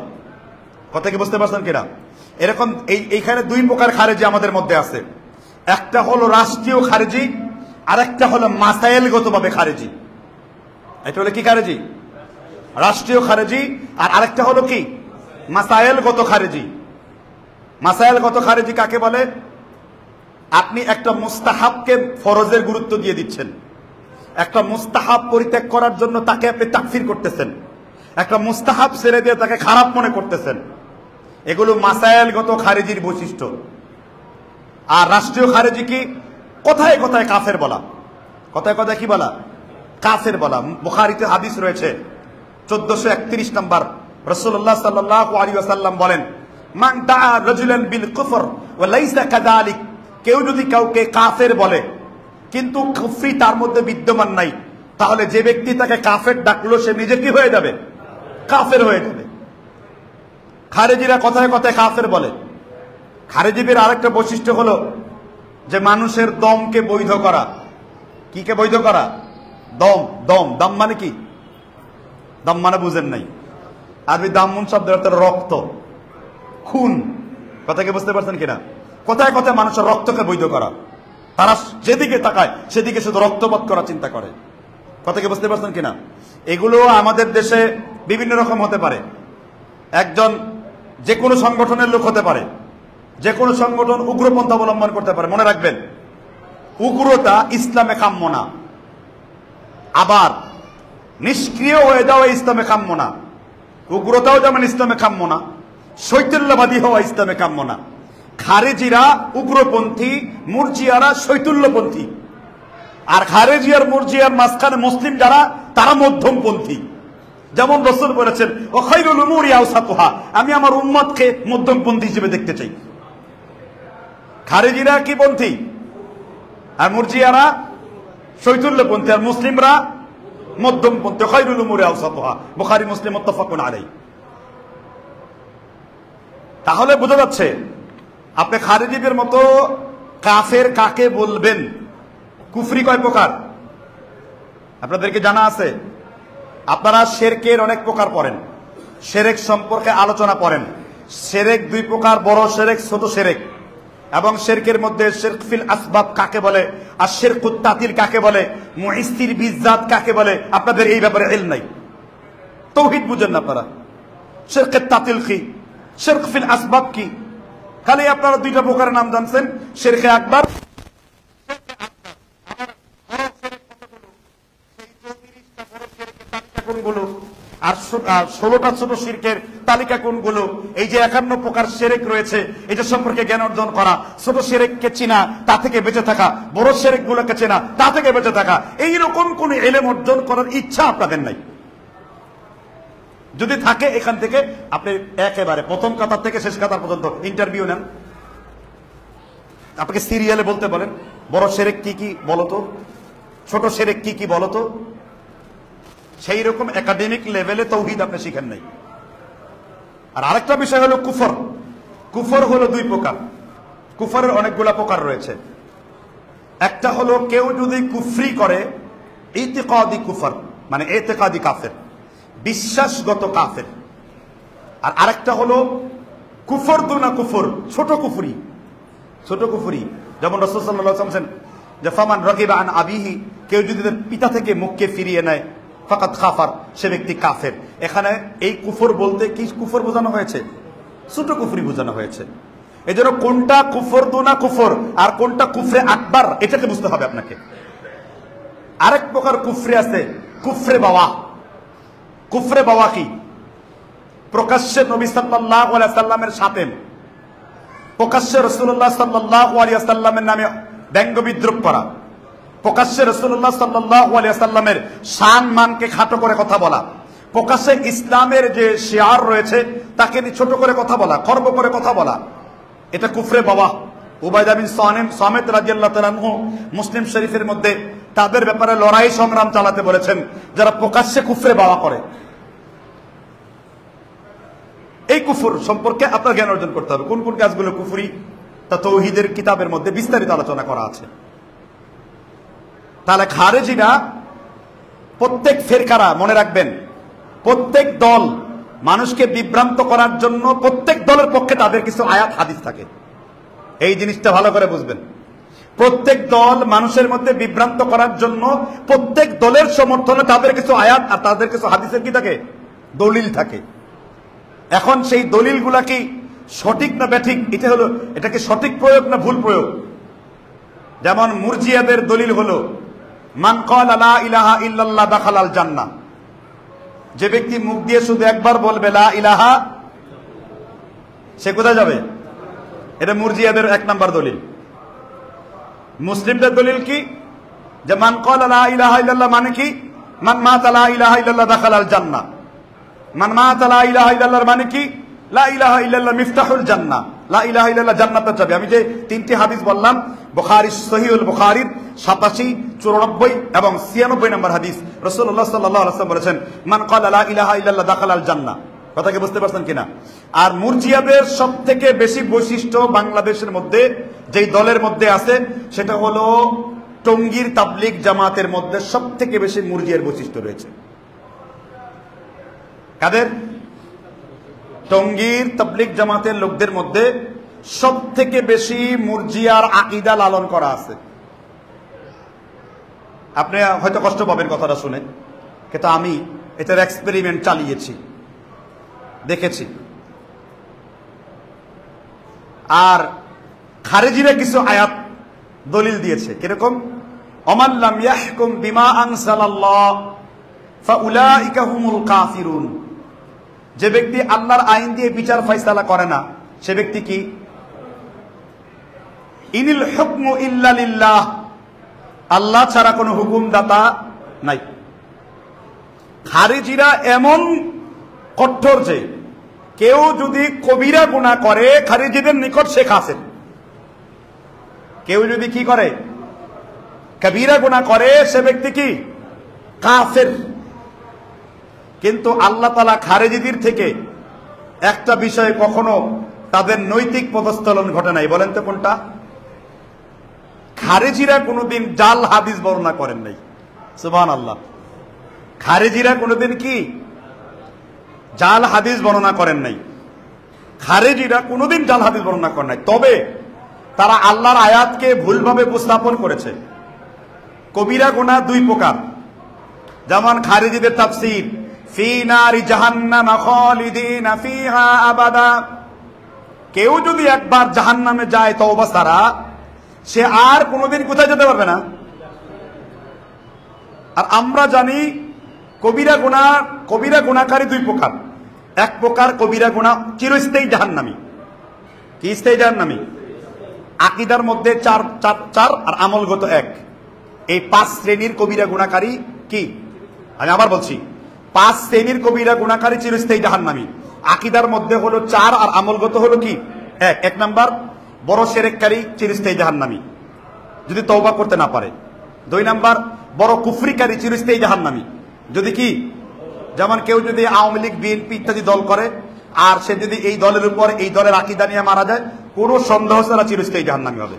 S1: কথা কি বুঝতে পারছেন কিনা? এরকম এইখানে দুই প্রকার খারেজি আমাদের মধ্যে আছে। একটা হলো রাষ্ট্রীয় খারেজি, আর একটা হলো মাসাইলগতভাবে খারেজি। এটা হলো কি খারেজি? রাষ্ট্রীয় খারেজি। আর আরেকটা হলো কি? মাসাইলগত খারেজি। মাসাইলগত খারেজি কাকে বলে? আপনি একটা মুস্তাহাবকে ফরজের গুরুত্ব দিয়ে দিচ্ছেন, একটা মুস্তাহাব পরিত্যাগ করার জন্য তাকে আপনি তাকফির করতেছেন, একটা মুস্তাহাব ছেড়ে দিয়ে তাকে খারাপ মনে করতেছেন। এগুলো মাসাইলগত খারেজির বৈশিষ্ট্য। আর রাষ্ট্রীয় খারেজি কি? কথায় কথায় কাফের বলা। কথায় কথায় কি বলা? কাফের বলা। বুখারীতে হাদিস রয়েছে 1431 নম্বর, রাসূলুল্লাহ সাল্লাল্লাহু আলাইহি ওয়াসাল্লাম বলেন, মান দাআ রাজুলান বিল কুফর ওয়া লাইসা কাযালিক, কেউ যদি কাউকে কাফের বলে কিন্তু কুফরি তার মধ্যে বিদ্যমান নাই, তাহলে যে ব্যক্তি তাকে কাফের ডাকলো সে নিজে কি হয়ে যাবে? কাফের হয়ে যাবে। খারেজিরা কথায় কথায় কাফের বলে। খারেজিদের আরেকটা বৈশিষ্ট্য হলো যে মানুষের দমকে বৈধ করা। কি কে বৈধ করা? দম। দম দম মানে কি? দম মানে বুঝেন নাই। আরবি দামুন শব্দের অর্থ রক্ত, খুন। কথা কি বুঝতে পারছেন কিনা? কথায় কথায় মানুষের রক্তকে বৈধ করা। তারা যেদিকে তাকায় সেদিকে শুধু রক্তপাত করা চিন্তা করে। কথা কি বুঝতে পারছেন কিনা? এগুলো আমাদের দেশে বিভিন্ন রকম হতে পারে। একজন যে কোনো সংগঠনের লোক হতে পারে, যে কোনো সংগঠন উগ্রপন্থা অবলম্বন করতে পারে। মনে রাখবেন, উগ্রতা ইসলামে কাম্য না, আবার নিষ্ক্রিয় হয়ে যাওয়া ইসলামে কাম্য না। উগ্রতাও যেমন ইসলামে কাম্য না, শৈতুল্যবাদী হওয়া ইসলামে কাম্য না। খারেজিরা উগ্রপন্থী, মুরজিয়ারা শৈতুল্যপন্থী। আর খারেজি আর মুরজিয়ার মাঝখানে মুসলিম যারা, তারা মধ্যমপন্থী। যেমন রাসূল বলেছেন, ওয়া খায়রুল উমুরি আওসাতুহা, আমি আমার উম্মতকে মধ্যমপন্থী হিসেবে দেখতে চাই। খারেজিরা কি পন্থী? আর মুরজিয়ারা শৈতুল্যপন্থী, আর মুসলিমরা মধ্যমপন্থী। খায়রুল উমুরি আওসাতুহা, বুখারী মুসলিম মুত্তাফাকুন আলাইহি। তাহলে বোঝা যাচ্ছে আপনি খারেজিদের মতো কাফের কাকে বলবেন। কুফরি কয় প্রকার আপনাদেরকে জানা আছে? আপনারা শিরকের অনেক প্রকার পড়েন, শিরক সম্পর্কে আলোচনা করেন। শিরক দুই প্রকার, বড় শিরক, ছোট শিরক। এবং শিরকের মধ্যে শিরক ফিল আসবাব কাকে বলে, আর শিরকুত তাতিল কাকে বলে, মুইসির বিজাত কাকে বলে, আপনাদের এই ব্যাপারে ইলম নাই। তাওহীদ বুঝেন না আপনারা। শিরকুত তাতিল কি, শিরক ফিল আসবাব কি? খালি আপনারা দুইটা প্রকারের নাম জানছেন, শিরকে আকবার, আর 16টা ছোট শিরকের তালিকা কোনগুলো, এই যে 51 প্রকার শিরক রয়েছে, এটা সম্পর্কে জ্ঞান অর্জন করা, ছোট শিরককে চিনা, তা থেকে বেঁচে থাকা, বড় শিরকগুলোকে চেনা, তা থেকে বেঁচে থাকা, এইরকম কোন ইলম অর্জন করার ইচ্ছা আপনাদের নাই। যদি থাকে এখান থেকে আপনি একেবারে প্রথম কাতার থেকে শেষ কাতার পর্যন্ত ইন্টারভিউ নেন, আপনাকে সিরিয়ালে বলতে বলেন, বড় শিরক কি কি বলতো, ছোট শিরক কি কি বলতো। সেই রকম একাডেমিক লেভেলে তাওহীদ আপনি শিখেন নাই। আর আরেকটা বিষয় হলো কুফর। কুফর হলো দুই প্রকার। কুফরের অনেকগুলা প্রকার রয়েছে। একটা হলো কেউ যদি কুফরি করে, ইতিকাদি কুফর, মানে ইতিকাদি কাফের, বিশ্বাসগত কাফের। আর আরেকটা হলো কুফর দুনা কুফর, ছোট কুফরি। ছোট কুফরি যেমন রাসূল সাল্লাল্লাহু আলাইহি ওয়াসাল্লাম বলেছেন যে ফামান রাগিবা আন আবিহি, কেউ যদি তার পিতা থেকে মুখকে ফিরিয়ে নেয়, ফাকাত কাফার, সে ব্যক্তি কাফের। এখানে এই কুফর বলতে কি কুফর বোঝানো হয়েছে? ছোট কুফরি বোঝানো হয়েছে। এজন্য কোনটা কুফর দুনা কুফর আর কোনটা কুফরে আকবার, এটাকে বুঝতে হবে আপনাকে। আরেক প্রকার কুফরি আছে, কুফরে বাওয়া। কুফরে বাওয়া কি? প্রকাশ্যে নবী সাল্লাল্লাহু আলাইহি ওয়াসাল্লামের সাথে, প্রকাশ্যে রাসূলুল্লাহ সাল্লাল্লাহু আলাইহি ওয়াসাল্লামের নামে ব্যঙ্গ বিদ্রুপ করা, প্রকাশ্যে রাসূলুল্লাহ সাল্লাল্লাহু আলাইহি ওয়াসাল্লামের শান মানকে খাটো করে কথা বলা, প্রকাশ্যে ইসলামের যে শিয়ার রয়েছে তাকে নিয়ে ছোট করে কথা বলা, খর্ব করে কথা বলা, এটা কুফরে বাওয়া। উবাইদা বিন সামিত রাদিয়াল্লাহু তাআলা আনহু মুসলিম শরীফের মধ্যে তাদের ব্যাপারে লড়াই সংগ্রাম চালাতে বলেছেন যারা প্রকাশ্যে কুফরে বাওয়া করে। এই কুফর সম্পর্কে আপনার জ্ঞান অর্জন করতে হবে। কোন কোন কাজগুলো কুফরি তা তাওহীদের কিতাবের মধ্যে বিস্তারিত আলোচনা করা আছে। তাহলে খারেজিরা, প্রত্যেক ফেরকারা, মনে রাখবেন, প্রত্যেক দল মানুষকে বিভ্রান্ত করার জন্য প্রত্যেক দলের পক্ষে তাদের কিছু আয়াত হাদিস থাকে। এই জিনিসটা ভালো করে বুঝবেন। প্রত্যেক দল মানুষের মধ্যে বিভ্রান্ত করার জন্য প্রত্যেক দলের সমর্থনে তাদের কিছু আয়াত আর তাদের কিছু হাদিসের কি থাকে, দলিল থাকে। এখন সেই দলিলগুলা কি সঠিক না ব্যাঠিক, এটা হলো, এটা কি সঠিক প্রয়োগ না ভুল প্রয়োগ? যেমন মুরজিয়াদের দলিল হলো মান ক্বালা লা ইলাহা ইল্লাল্লাহ দাখালাল জান্নাহ, যে ব্যক্তি মুখ দিয়ে শুধু একবার বলবে লা ইলাহা, সে কোথায় যাবে? এটা মুরজিয়াদের 1 নাম্বার দলিল। মুসলিমদের দলিল কি? যে মান ক্বালা লা ইলাহা ইল্লাল্লাহ মানে কি? মান মাতা লা ইলাহা ইল্লাল্লাহ দাখালাল জান্নাহ। মান মাতা লা ইলাহা ইল্লাল্লাহ মানে কি? লা ইলাহা ইল্লাল্লাহ মিফতাহুল জান্নাহ, লা ইলাহা ইল্লাল্লাহ জান্নাতের চাবি। আমি যে 3টি হাদিস বললাম, বুখারী সহিহুল বুখারীর 87, 94 এবং 96 নম্বর হাদিস, রাসূলুল্লাহ সাল্লাল্লাহু আলাইহি ওয়াসাল্লাম বলেছেন মান ক্বালা লা ইলাহা ইল্লাল্লাহ দাখালাল জান্নাহ। কথা কি বুঝতে পারছেন কিনা? আর মুরজিয়াদের সবথেকে বেশি বৈশিষ্ট্য বাংলাদেশের মধ্যে যেই দলের মধ্যে আছে সেটা হলো টঙ্গীর তাবলীগ জামাতের মধ্যে সবথেকে বেশি মুরজিয়ার বৈশিষ্ট্য রয়েছে। কাদের? টঙ্গীর তাবলীগ জামাতের লোকদের মধ্যে সবথেকে বেশি মুরজিয়ার আকীদা লালন করা আছে। আপনি হয়তো কষ্ট পাবেন কথাটা শুনে, কিন্তু আমি এটার এক্সপেরিমেন্ট চালিয়েছি, দেখেছি। আর খারেজিরা কিছু আয়াত দলিল দিয়েছে। কিরকম? ওমান লাম ইয়াহকুম বিমা আনজালাল্লাহ ফাউলাইকা হুমুল কাফিরুন। যে ব্যক্তি আল্লাহর আইন দিয়ে বিচার ফয়সালা করে না সে ব্যক্তি কি? ইনিল হুকমু ইল্লা লিল্লাহ, আল্লাহ ছাড়া কোনো হুকুমদাতা নাই। খারিজিরা এমন কঠোর যে কেউ যদি কবিরা গুনাহ করে খারিজিদের নিকট সে কাফের। কেউ যদি কি করে? কবিরা গুনাহ করে সে ব্যক্তি কি? কাফের। কিন্তু আল্লাহ তাআলা খারিজিদের থেকে একটা বিষয়ে কখনো তাদের নৈতিক পদস্থলন ঘটে নাই। বলেন তো কোনটা? খারিজিরা কোনোদিন জাল হাদিস বর্ণনা করেন নাই। সুবহানাল্লাহ। খারিজিরা কোনোদিন কি জাল হাদিস বর্ণনা করেন নাই। খারিজিরা কোনোদিন জাল হাদিস বর্ণনা করেন নাই। তবে তারা আল্লাহর আয়াতকে ভুলভাবে উপস্থাপন করেছে। কবিরা গুনাহ দুই প্রকার, যেমন খারিজিদের তাফসীর ফি নারি জাহান্নাম খালিদিনা ফিহা আবাদা। কেউ যদি একবার জাহান্নামে যায় তওবা ছাড়া সে আর কোনোদিন কোথায় যেতে পারবে না। আর আমরা জানি কবিরা গুনাহকারী দুই প্রকার। এক প্রকার কবিরা গুনাহ চিরস্থায়ী জাহান্নামী। কি স্থায়ী জাহান্নামী? আকীদার মধ্যে চার আর আমলগত এক। এই 5 শ্রেণীর কবিরা গুনাহকারী কি? আমি আবার বলছি, 5 শ্রেণীর কবিরা গুনাহকারী চিরস্থায়ী জাহান্নামী। আকীদার মধ্যে হলো 4 আর আমলগত হলো কি? এক নাম্বার বড় শিরককারী চিরস্থায়ী জাহান্নামী যদি তওবা করতে না পারে। 2 নাম্বার বড় কুফরিকারী চিরস্থায়ী জাহান্নামী যদি কি, যেমন কেউ যদি আওয়ামী লীগ বিএনপি ইত্যাদি দল করে আর সে যদি এই দলের উপর এই দলের আকীদা নিয়ে মারা যায় কোনো সন্দেহ ছাড়া চিরস্থায়ী জাহান্নামী হবে।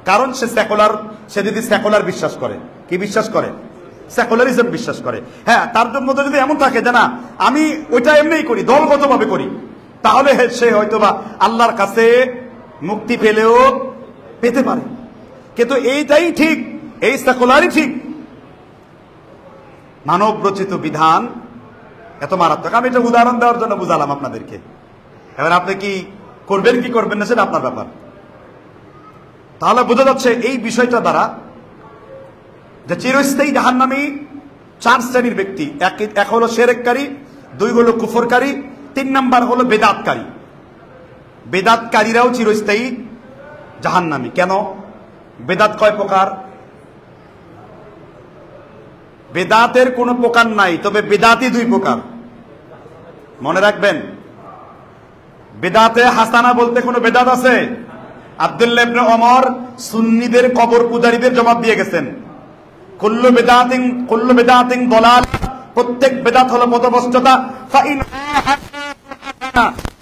S1: কারণ সে যদি সেকুলার বিশ্বাস করে। কি বিশ্বাস করে? সেকুলারিজম বিশ্বাস করে। হ্যাঁ, তার জন্য যদি এমন থাকে যে না আমি ওইটা এমনিই করি, দলগতভাবে করি, তাহলে সে হয়তোবা আল্লাহর কাছে মুক্তি পেতে পারে। কিন্তু এইটাই ঠিক, এই সেকুলারই ঠিক। মানব রচিত বিধান এত মারাত্মক। আমি এটা উদাহরণ দেওয়ার জন্য বুঝালাম আপনাদেরকে। এবার আপনি কি করবেন কি করবেন না সেটা আপনার ব্যাপার। তাহলে বোঝা যাচ্ছে এই বিষয়টা দ্বারা যে চিরস্থায়ী জাহান্নামী 4 শ্রেণীর ব্যক্তি। এক হলো শিরককারী, 2 হলো কুফরকারী, 3 নাম্বার হলো বেদাতকারী। বেদাতকারীরাও চিরস্থায়ী জাহান্নামী। কেন? বেদাত কয় প্রকার? বেদাতের কোনো প্রকার নাই, তবে বেদাতই 2 প্রকার। মনে রাখবেন, বেদাতে হাসানা বলতে কোনো বেদাত আছে? আব্দুল্লাহ ইবনে ওমর সুন্নিদের কবর পূজারীদের জবাব দিয়ে গেছেন, কুল্লু বিদআতিন দালাল, প্রত্যেক বেদাত হলো পথভ্রষ্টতা। ফাইন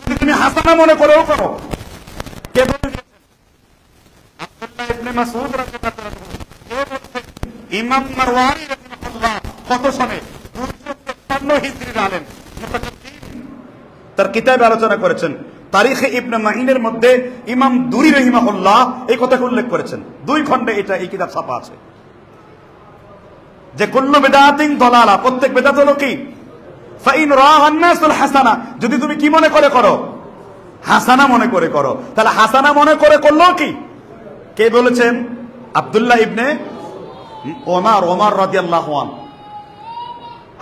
S1: যদি তুমি হাসানা মনে করেও করো। কে বলেছেন? আব্দুল্লাহ ইবনে মাসউদ রাদিয়াল্লাহু আনহু। কে বলেছেন? ইমাম মারওয়ারি রাহিমাহুল্লাহ। কত সনে? 253 হিজরির আলেম তার কিতাবে আলোচনা করেছেন। তারিখে ইবনে মাইনের মধ্যে ইমাম দুরি রাহিমাহুল্লাহ এই কথাকে উল্লেখ করেছেন। 2 খণ্ডে এই কিতাব ছাপা আছে যে কুল্লু বিদআতিন দালালা, প্রত্যেক বেদাত হলো কি? ফাইন রাআন নাসুল হাসানা, যদি তুমি কি মনে করে করো? হাসানা মনে করে করো। তাহলে হাসানা মনে করে করলো কি? কে বলেছেন? আব্দুল্লাহ ইবনে ওমর রাদিয়াল্লাহু আনহু।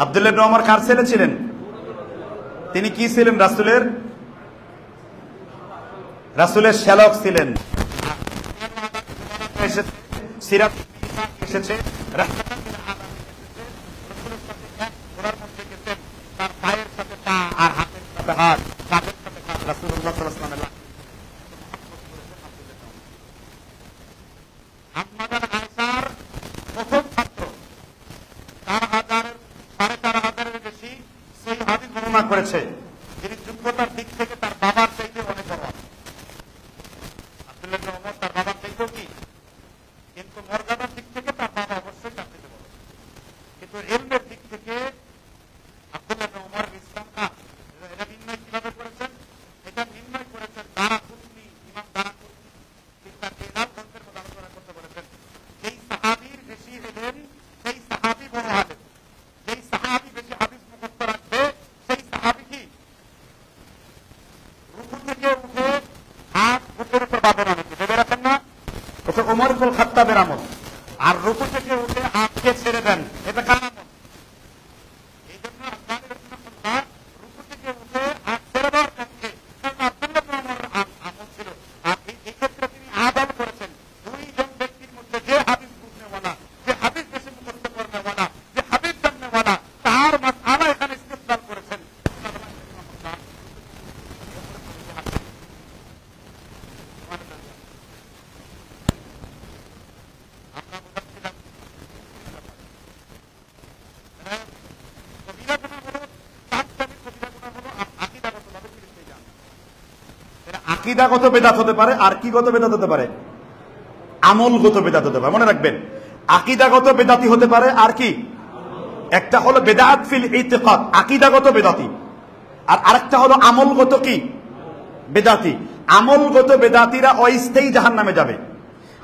S1: আব্দুল্লাহ ইবনে ওমর কার ছেলে ছিলেন? তিনি কি ছিলেন? রাসূলের শ্যালক ছিলেন। সিরাত এসেছে তার পায়ের সাথে পা আর হাতের সাথে হাত, কাঁধের সাথে কাঁধ রাসূলুল্লাহ সাল্লাল্লাহু আলাইহি ওয়াসাল্লাম। আপনাদের আনসার প্রথম ছাত্র 4,500 বেশি সহিহ হাদিস বর্ণনা করেছে। যিনি যোগ্যতার দিক থেকে তার বাবার চাইতে অনেক বড়। আব্দুল্লাহ ইবনে ওমর তার বাবার চাইতেও কি, কিন্তু মর্যাদার দিক থেকে তার বাবা অবশ্যই তার থেকে বড়। কিন্তু ইলমের দিক থেকে আব্দুল্লাহ ইবনে ওমর ইসলামটা এটা নির্ণয় কিভাবে করেছেন? এটা নির্ণয় করেছেন দারাকুতনি, ইমাম দারাকুতনি। তিনি তার ইলম গ্রন্থের মধ্যে আলোচনা করতে বলেছেন, যেই সাহাবীর বেশি ইলম সেই সাহাবী বড় আলেম। যেই সাহাবী বেশি হাদিস মুখস্থ রাখবে সেই সাহাবী কি রুকু থেকে উঠে হাত বুকের উপর বাঁধে না, নাকি ভেবে রাখেন না? ওমর ইবনুল খাত্তাবের আমল। আর রুকু থেকে উঠে হাতকে ছেড়ে দেন, এটা কার আমল? এই জন্য আল্লাহর রাসূলুল্লাহ রুকু থেকে উঠে হাত ছেড়ে দেওয়ার পক্ষে, কারণ আব্দুল্লাহ ইবনে ওমরের আমল ছিল। আর এই ক্ষেত্রে তিনি আদল করেছেন দুইজন ব্যক্তির মধ্যে, যে হাদিস বুঝনেওয়ালা, যে হাদিস বেশি মুখস্থ করনেওয়ালা, যে হাদিস জাননেওয়ালা, তার মাসআলা এখানে ইস্তেদলাল করেছেন। আকীদাগত বেদাত হতে পারে, আর কি গত বেদাত হতে পারে? আমলগত বেদাত হতে পারে। মনে রাখবেন, আকীদাগত বেদাতি হতে পারে, আর কি? একটা হলো বেদাত ফিল ইতিকাদ, আকীদাগত বেদাতি, আর আরেকটা হলো আমলগত কি বেদাতি। আমলগত বেদাতিরা অস্থায়ী জাহান্নামে যাবে,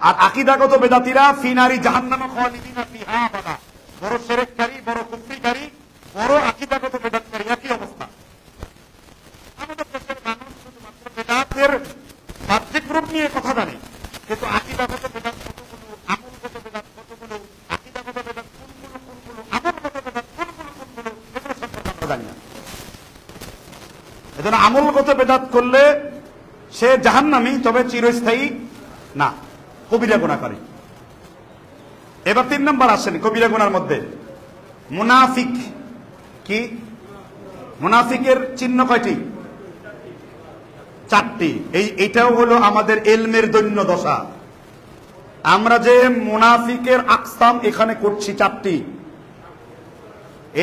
S1: আর আকীদাগত বেদাতিরা ফি নারি জাহান্নাম খালিদিনা ফিহা আবাদা। বড় শিরককারী, বড় কুফরিকারী, বড় আকীদাগত বেদাতকারী একই অবস্থা। আমাদের দেশের মানুষ শুধুমাত্র বেদাতের বাহ্যিক রূপ নিয়ে কথা জানে, কিন্তু আকীদাগত বেদাত কতগুলো, আমলগত বেদাত কতগুলো, আকীদাগত বেদাত কোনগুলো, আমলগত বেদাত কোনগুলো, এগুলো সম্পর্কে আমরা জানি না। এজন্য আমলগত বেদাত করলে সে জাহান্নামী, তবে চিরস্থায়ী না, কবিরা গুনাহ করে। এবার 3 নম্বর আসেন কবিরা গুনার মধ্যে, মুনাফিক। কি মুনাফিকের চিহ্ন কয়টি? 4টি। এইটাও হলো আমাদের ইলমের দৈন্য দশা। আমরা যে মুনাফিকের আকসাম এখানে করছি 4টি,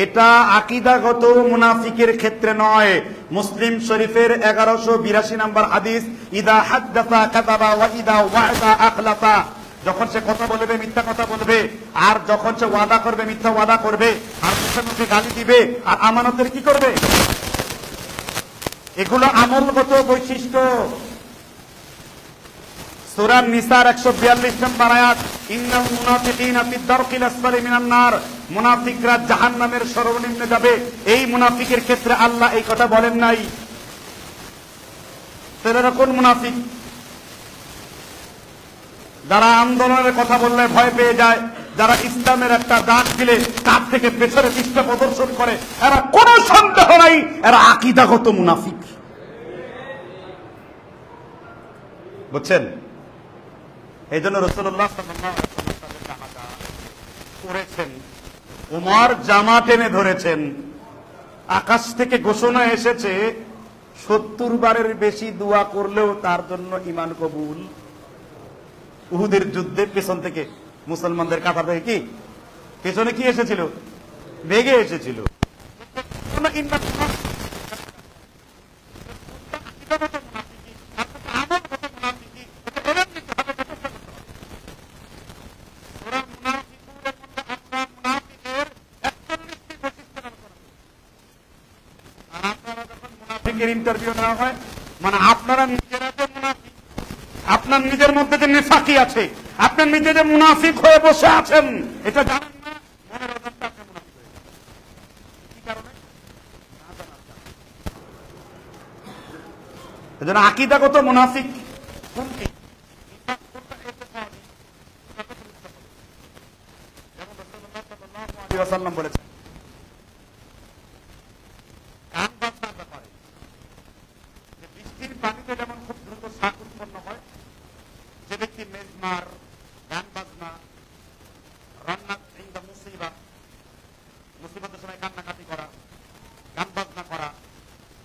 S1: এটা আকীদাগত মুনাফিকের ক্ষেত্রে নয়। মুসলিম শরীফের 1182 নম্বর হাদিস, ইদা হাদ্দাসা কাযাবা ওয়া ইদা ওয়া'দা আখলাফা। যখন সে কথা বলবে মিথ্যা কথা বলবে, আর যখন সে ওয়াদা করবে মিথ্যা ওয়াদা করবে, আর মুখে মুখে গালি দিবে, আর আমানতের কি করবে? এগুলো আমলগত বৈশিষ্ট্য। সূরা নিসার 142 নম্বর আয়াত, ইন্নাল মুনাফিকিনা ফি দারকিল আসফালি মিনান নার। মুনাফিকরা জাহান্নামের সর্বনিম্নে যাবে। এই মুনাফিকের ক্ষেত্রে আল্লাহ এই কথা বলেন নাই। তারা কোন মুনাফিক? যারা আন্দোলনের কথা বললে ভয় পেয়ে যায়, যারা ইসলামের একটা ডাক দিলে তার থেকে পেছনে পৃষ্ঠ প্রদর্শন করে, এরা কোনো সন্দেহ নাই এরা আকীদাগত মুনাফিক। বুঝছেন? এই জন্য রাসূলুল্লাহ সাল্লাল্লাহু আলাইহি ওয়াসাল্লাম জামাতা করেছেন, ওমর জামা টেনে ধরেছেন। আকাশ থেকে ঘোষণা এসেছে 70 বারের বেশি দোয়া করলেও তার জন্য ঈমান কবুল। উহুদের যুদ্ধে পেছন থেকে মুসলমানদের কাঁথা থেকে কি পেছনে কি এসেছিল? বেগে এসেছিল। ইন্টারভিউ নেওয়া হয়, মানে আপনারা নিজেরা যে মুনাফিক, আপনার নিজের মধ্যে যে নিফাকি আছে, আপনার নিজে যে মুনাফিক হয়ে বসে আছেন, এটা জানেন না। মনের অজান্তে আপনি মুনাফিক হয়ে যাবেন। কি কারণে? না জানার কারণে। এজন্য আকীদাগত মুনাফিক কোনটি? যেমন রাসূলুল্লাহ সাল্লাল্লাহু আলাইহি ওয়াসাল্লাম বলেছেন, পানিতে যেমন খুব দ্রুত শাক উৎপন্ন হয়, যে ব্যক্তি মেজমার, গান বাজনা, রান্না ইনদা মুসিবা, মুসিবতের সময় কান্নাকাটি করা, গান বাজনা করা,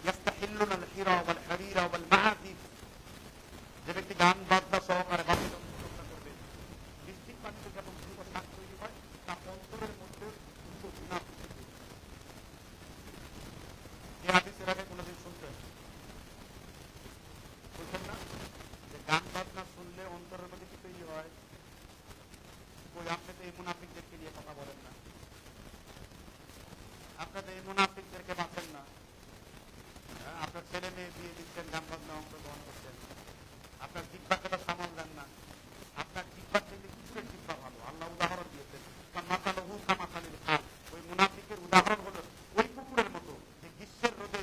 S1: ইয়াস্তাহিল্লুনা আল হিরা ওয়াল হারিরা ওয়াল মাআসিফ, যে ব্যক্তি গান বাজনা সহকারে বাধ্যতা করবে, বৃষ্টির পানিতে যেমন দ্রুত শাক তৈরি হয়, তার অন্তরের মধ্যে দ্রুত গুনাহ তৈরি হয়। এই হাদিসের আগে কোনদিন শুনছেন? গান বাজনা শুনলে অন্তরের মধ্যে কি তৈরি হয়? ওই আপনি তো এই মুনাফিকদেরকে নিয়ে কথা বলেন না, আপনারা এই মুনাফিকদেরকে বাঁচেন না। আপনার ছেলে মেয়ে বিয়ে দিচ্ছেন, গান বাজনা অংশগ্রহণ করছেন, আপনার জিহ্বাকে তো সামাল দেন না। আপনার জিহ্বার থেকে কিসের জিহ্বা ভালো? আল্লাহ উদাহরণ দিয়েছেন, মাসালহু কামাসালিল খাল। ওই মুনাফিকের উদাহরণ হলো ওই কুকুরের মতো, যে গ্রীষ্মের রোদে,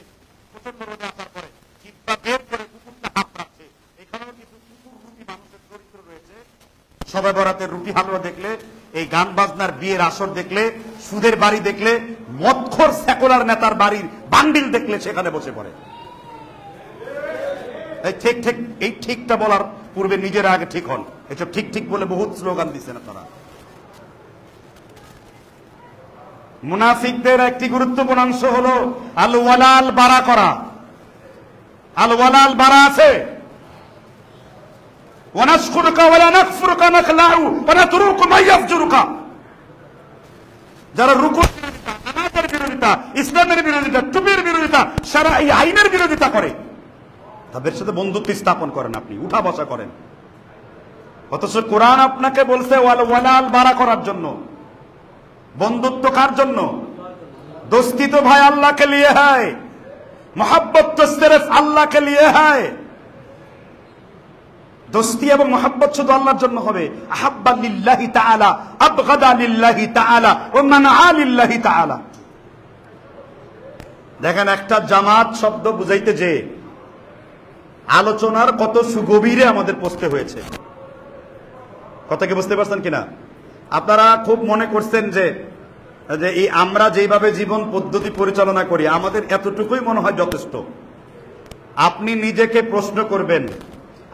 S1: প্রচন্ড রোদে আসার পরে জিহ্বা বের করে কুকুরটা হাঁপ রাখছে। এখানেও কিছু কুকুররূপী মানুষের চরিত্র রয়েছে, সবাই রুটি হালুয়া দেখলে, এই গান বাজনার বিয়ের আসর দেখলে, সুদের বাড়ি দেখলে, মদখোর সেকুলার নেতার বাড়ির বান্ডিল দেখলে সেখানে বসে পড়ে। এই ঠিক ঠিক, এই ঠিকটা বলার পূর্বে নিজেরা আগে ঠিক হন। এসব ঠিক ঠিক বলে বহুত স্লোগান দিচ্ছেন আপনারা। মুনাফিকদের একটি গুরুত্বপূর্ণ অংশ হলো আল ওয়ালাল বারা করা। আল ওয়ালাল বারা আছে, ওয়ানাশকুরুকা ওয়ালা নাকফুরুকা নাখলাউ ওয়া নাতরুকু মা ইয়াফজুরুকা। যারা রুকু নামাজের বিরোধিতা, ইসলামের বিরোধিতা, টুপির বিরোধিতা, শরঈ আইনের বিরোধিতা করে, তাদের সাথে বন্ধুত্ব স্থাপন করেন, আপনি উঠা বসা করেন। অথচ কোরআন আপনাকে বলছে ওয়াল ওয়ালাল বারা করার জন্য। বন্ধুত্ব কার জন্য? दोस्ती तो भाई अल्लाह के लिए है, मोहब्बत तो सिर्फ अल्लाह के लिए है। दोस्ती এবং मोहब्बत শুধু আল্লাহর জন্য হবে। আহাব্বা লিল্লাহি তাআলা, আবগাদা লিল্লাহি তাআলা, ওয়া মানআ লিল্লাহি তাআলা। দেখেন, একটা জামাত শব্দ বুঝাইতে যে আলোচনার কত সুগভীরে আমাদের পৌঁছতে হয়েছে। কথা কি বুঝতে পারছেন কিনা? আপনারা খুব মনে করছেন যে এই আমরা যেভাবে জীবন পদ্ধতি পরিচালনা করি আমাদের এতটুকুই মনে হয় যথেষ্ট। আপনি নিজেকে প্রশ্ন করবেন,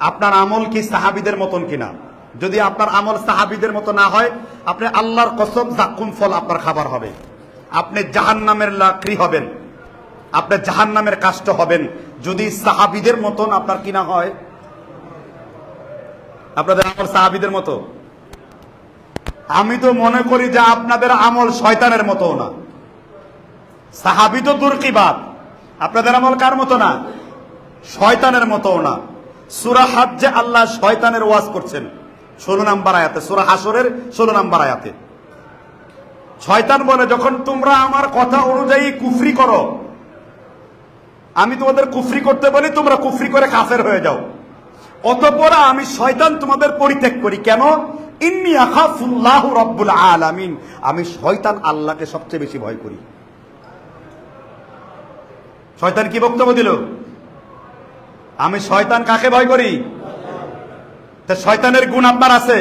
S1: আপনার আমল কি সাহাবীদের মতন কিনা? যদি আপনার আমল সাহাবীদের মতো না হয়, আপনি আল্লাহর কসম জাক্কুম ফল আপনার খাবার হবে। আপনি জাহান্নামের লাকড়ি হবেন, আপনি জাহান্নামের কাষ্ট হবেন যদি সাহাবীদের মতন আপনার কিনা হয়। আপনাদের আমল সাহাবীদের মতো? আমি তো মনে করি যে আপনাদের আমল শয়তানের মতো না। সাহাবী তো দূর কি বাত, আপনাদের আমল কার মতো না? শয়তানের মতো না। সূরা হাজ্জে আল্লাহ শয়তানের ওয়াজ করছেন 16 নম্বর আয়াতে, সূরা হাসরের 16 নম্বর আয়াতে। শয়তান বলে, যখন তোমরা আমার কথা অনুযায়ী কুফরি করো, আমি তোমাদের কুফরি করতে বলি, তোমরা কুফরি করে কাফের হয়ে যাও, অতঃপর আমি শয়তান তোমাদের পরিত্যাগ করি। কেন? ইন্নী আখাফুল্লাহু রাব্বুল আলামিন, আমি শয়তান আল্লাহকে সবচেয়ে বেশি ভয় করি। শয়তান কি বক্তব্য দিল? আমি শয়তান কাকে ভয় করি? তা শয়তানের গুণ আপনার আছে?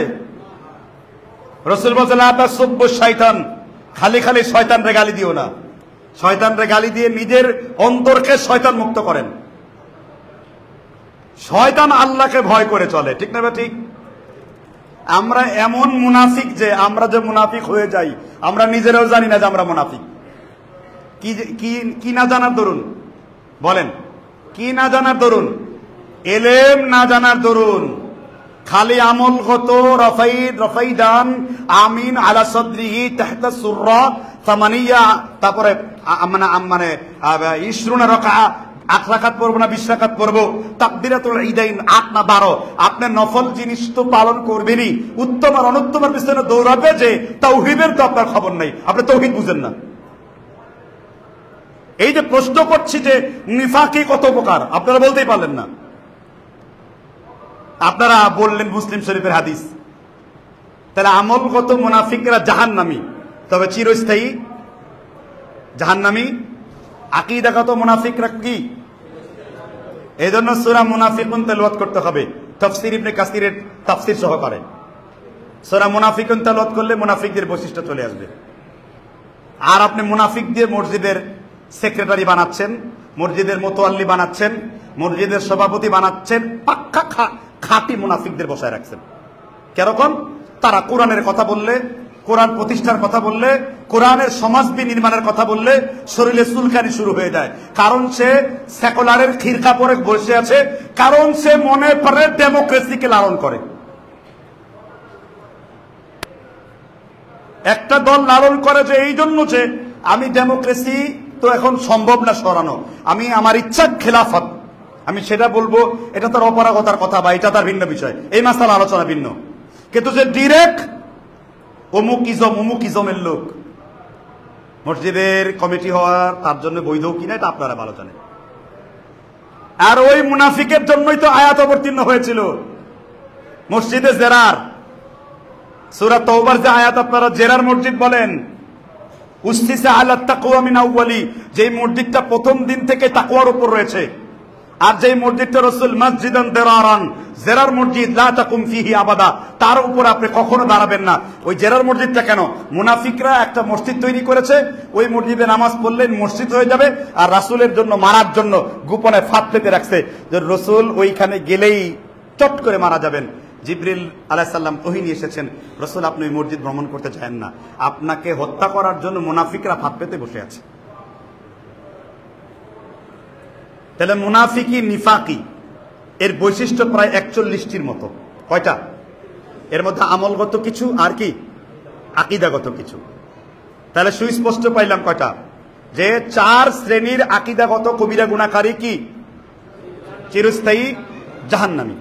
S1: রাসূল বলেছেন লা তাসুব্বু শয়তান, খালি খালি শয়তানরে গালি দিও না। শয়তানরে গালি দিয়ে নিজের অন্তরকে শয়তান মুক্ত করেন। শয়তান আল্লাহকে ভয় করে চলে, ঠিক না? ঠিক। আমরা এমন মুনাফিক যে আমরা যে মুনাফিক হয়ে যাই আমরা নিজেরাও জানি না যে আমরা মুনাফিক। কি না জানার দরুন? বলেন, কি না জানার দরুন? এলেম না জানার দরুন। খালি আমলগত রফাইদান আমিন আলা সদরিহি তাহতা সুররা সামানিয়া, তারপরে মানে 20 রাকাত, 8 রাকাত পড়বো না 20 রাকাত পড়বো, তাকবীরাতুল ঈদাইন 8 না 12। আপনি নফল জিনিস তো পালন করবেনই, উত্তম আর অনুত্তমের পিছনে দৌড়াবে যে তাওহীদের তো আপনার খবর নাই, আপনি তাওহীদ বুঝেন না। এই যে প্রশ্ন করছি যে নিফাকি কত প্রকার, আপনারা বলতেই পারলেন না। আপনারা বললেন মুসলিম শরীফের হাদিস। তাহলে আমলগত মুনাফিকরা জাহান্নামী, তবে চিরস্থায়ী জাহান্নামী। আকীদাগত মুনাফিকরা কি? এই জন্য সূরা মুনাফিকুন তেলাওয়াত করতে হবে তাফসীর ইবনে কাসিরের তাফসীর সহকারে। সূরা মুনাফিকুন তেলাওয়াত করলে মুনাফিকদের বৈশিষ্ট্য চলে আসবে। আর আপনি মুনাফিক দিয়ে মসজিদের সেক্রেটারি বানাচ্ছেন, মসজিদের মোতোয়াল্লি বানাচ্ছেন, মসজিদের সভাপতি বানাচ্ছেন, পাক্কা খাঁটি মুনাফিকদের বসায় রাখছেন। কেরকম? তারা কোরআনের কথা বললে, কোরআন প্রতিষ্ঠার কথা বললে, কোরআনের সমাজ বিনির্মাণের কথা বললে শরীরে চুলকানি শুরু হয়ে যায়। কারণ সে সেকুলারের খিরকা পরে বসে আছে, কারণ সে মনে করে ডেমোক্রেসিকে লালন করে। একটা দল লালন করে যে এই জন্য যে আমি ডেমোক্রেসি তো এখন সম্ভব না সরানো, আমি আমার ইচ্ছা খেলাফত, আমি সেটা বলবো, এটা তার অপারগতার কথা বা এটা তার ভিন্ন বিষয়, এই মাসালা আলোচনা ভিন্ন। কিন্তু যে ডিরেক্ট অমুক ইজমের লোক, মসজিদের কমিটি হওয়ার তার জন্য বৈধ কিনা এটা আপনারা ভালো জানেন। আর ওই মুনাফিকের জন্যই তো আয়াত অবতীর্ণ হয়েছিল মসজিদে জেরার, সূরা তাওবার যে আয়াত আপনারা জেরার মসজিদ বলেন, উসসিসা আলা তাকওয়া মিন আউয়ালি, যে মসজিদটা প্রথম দিন থেকে তাকওয়ার উপর রয়েছে। আর যেই মসজিদটা রাসূল মসজিদান দিরারান, জেরার মসজিদ, লা তাকুম ফিহি আবাদা, তার উপর আপনি কখনো দাঁড়াবেন না। ওই জেরার মসজিদটা কেন? মুনাফিকরা একটা মসজিদ তৈরি করেছে, ওই মসজিদে নামাজ পড়লে মসজিদ হয়ে যাবে, আর রাসূলের জন্য মারার জন্য গোপনে ফাঁদ পেতে রাখছে যে রাসূল ওইখানে গেলেই চট করে মারা যাবেন। জিবরিল আলাইহিস সালাম ওহী নিয়ে এসেছেন, রাসূল আপনি ওই মসজিদ ভ্রমণ করতে চান না, আপনাকে হত্যা করার জন্য মুনাফিকরা ফাঁদ পেতে বসে আছে। তাহলে মুনাফিকি নিফাকি এর বৈশিষ্ট্য প্রায় 41টির মতো। কয়টা? এর মধ্যে আমলগত কিছু আর কি আকীদাগত কিছু। তাহলে সুস্পষ্ট পাইলাম কয়টা? যে 4 শ্রেণীর আকীদাগত কবিরা গুনাহকারী কি চিরস্থায়ী জাহান্নামী,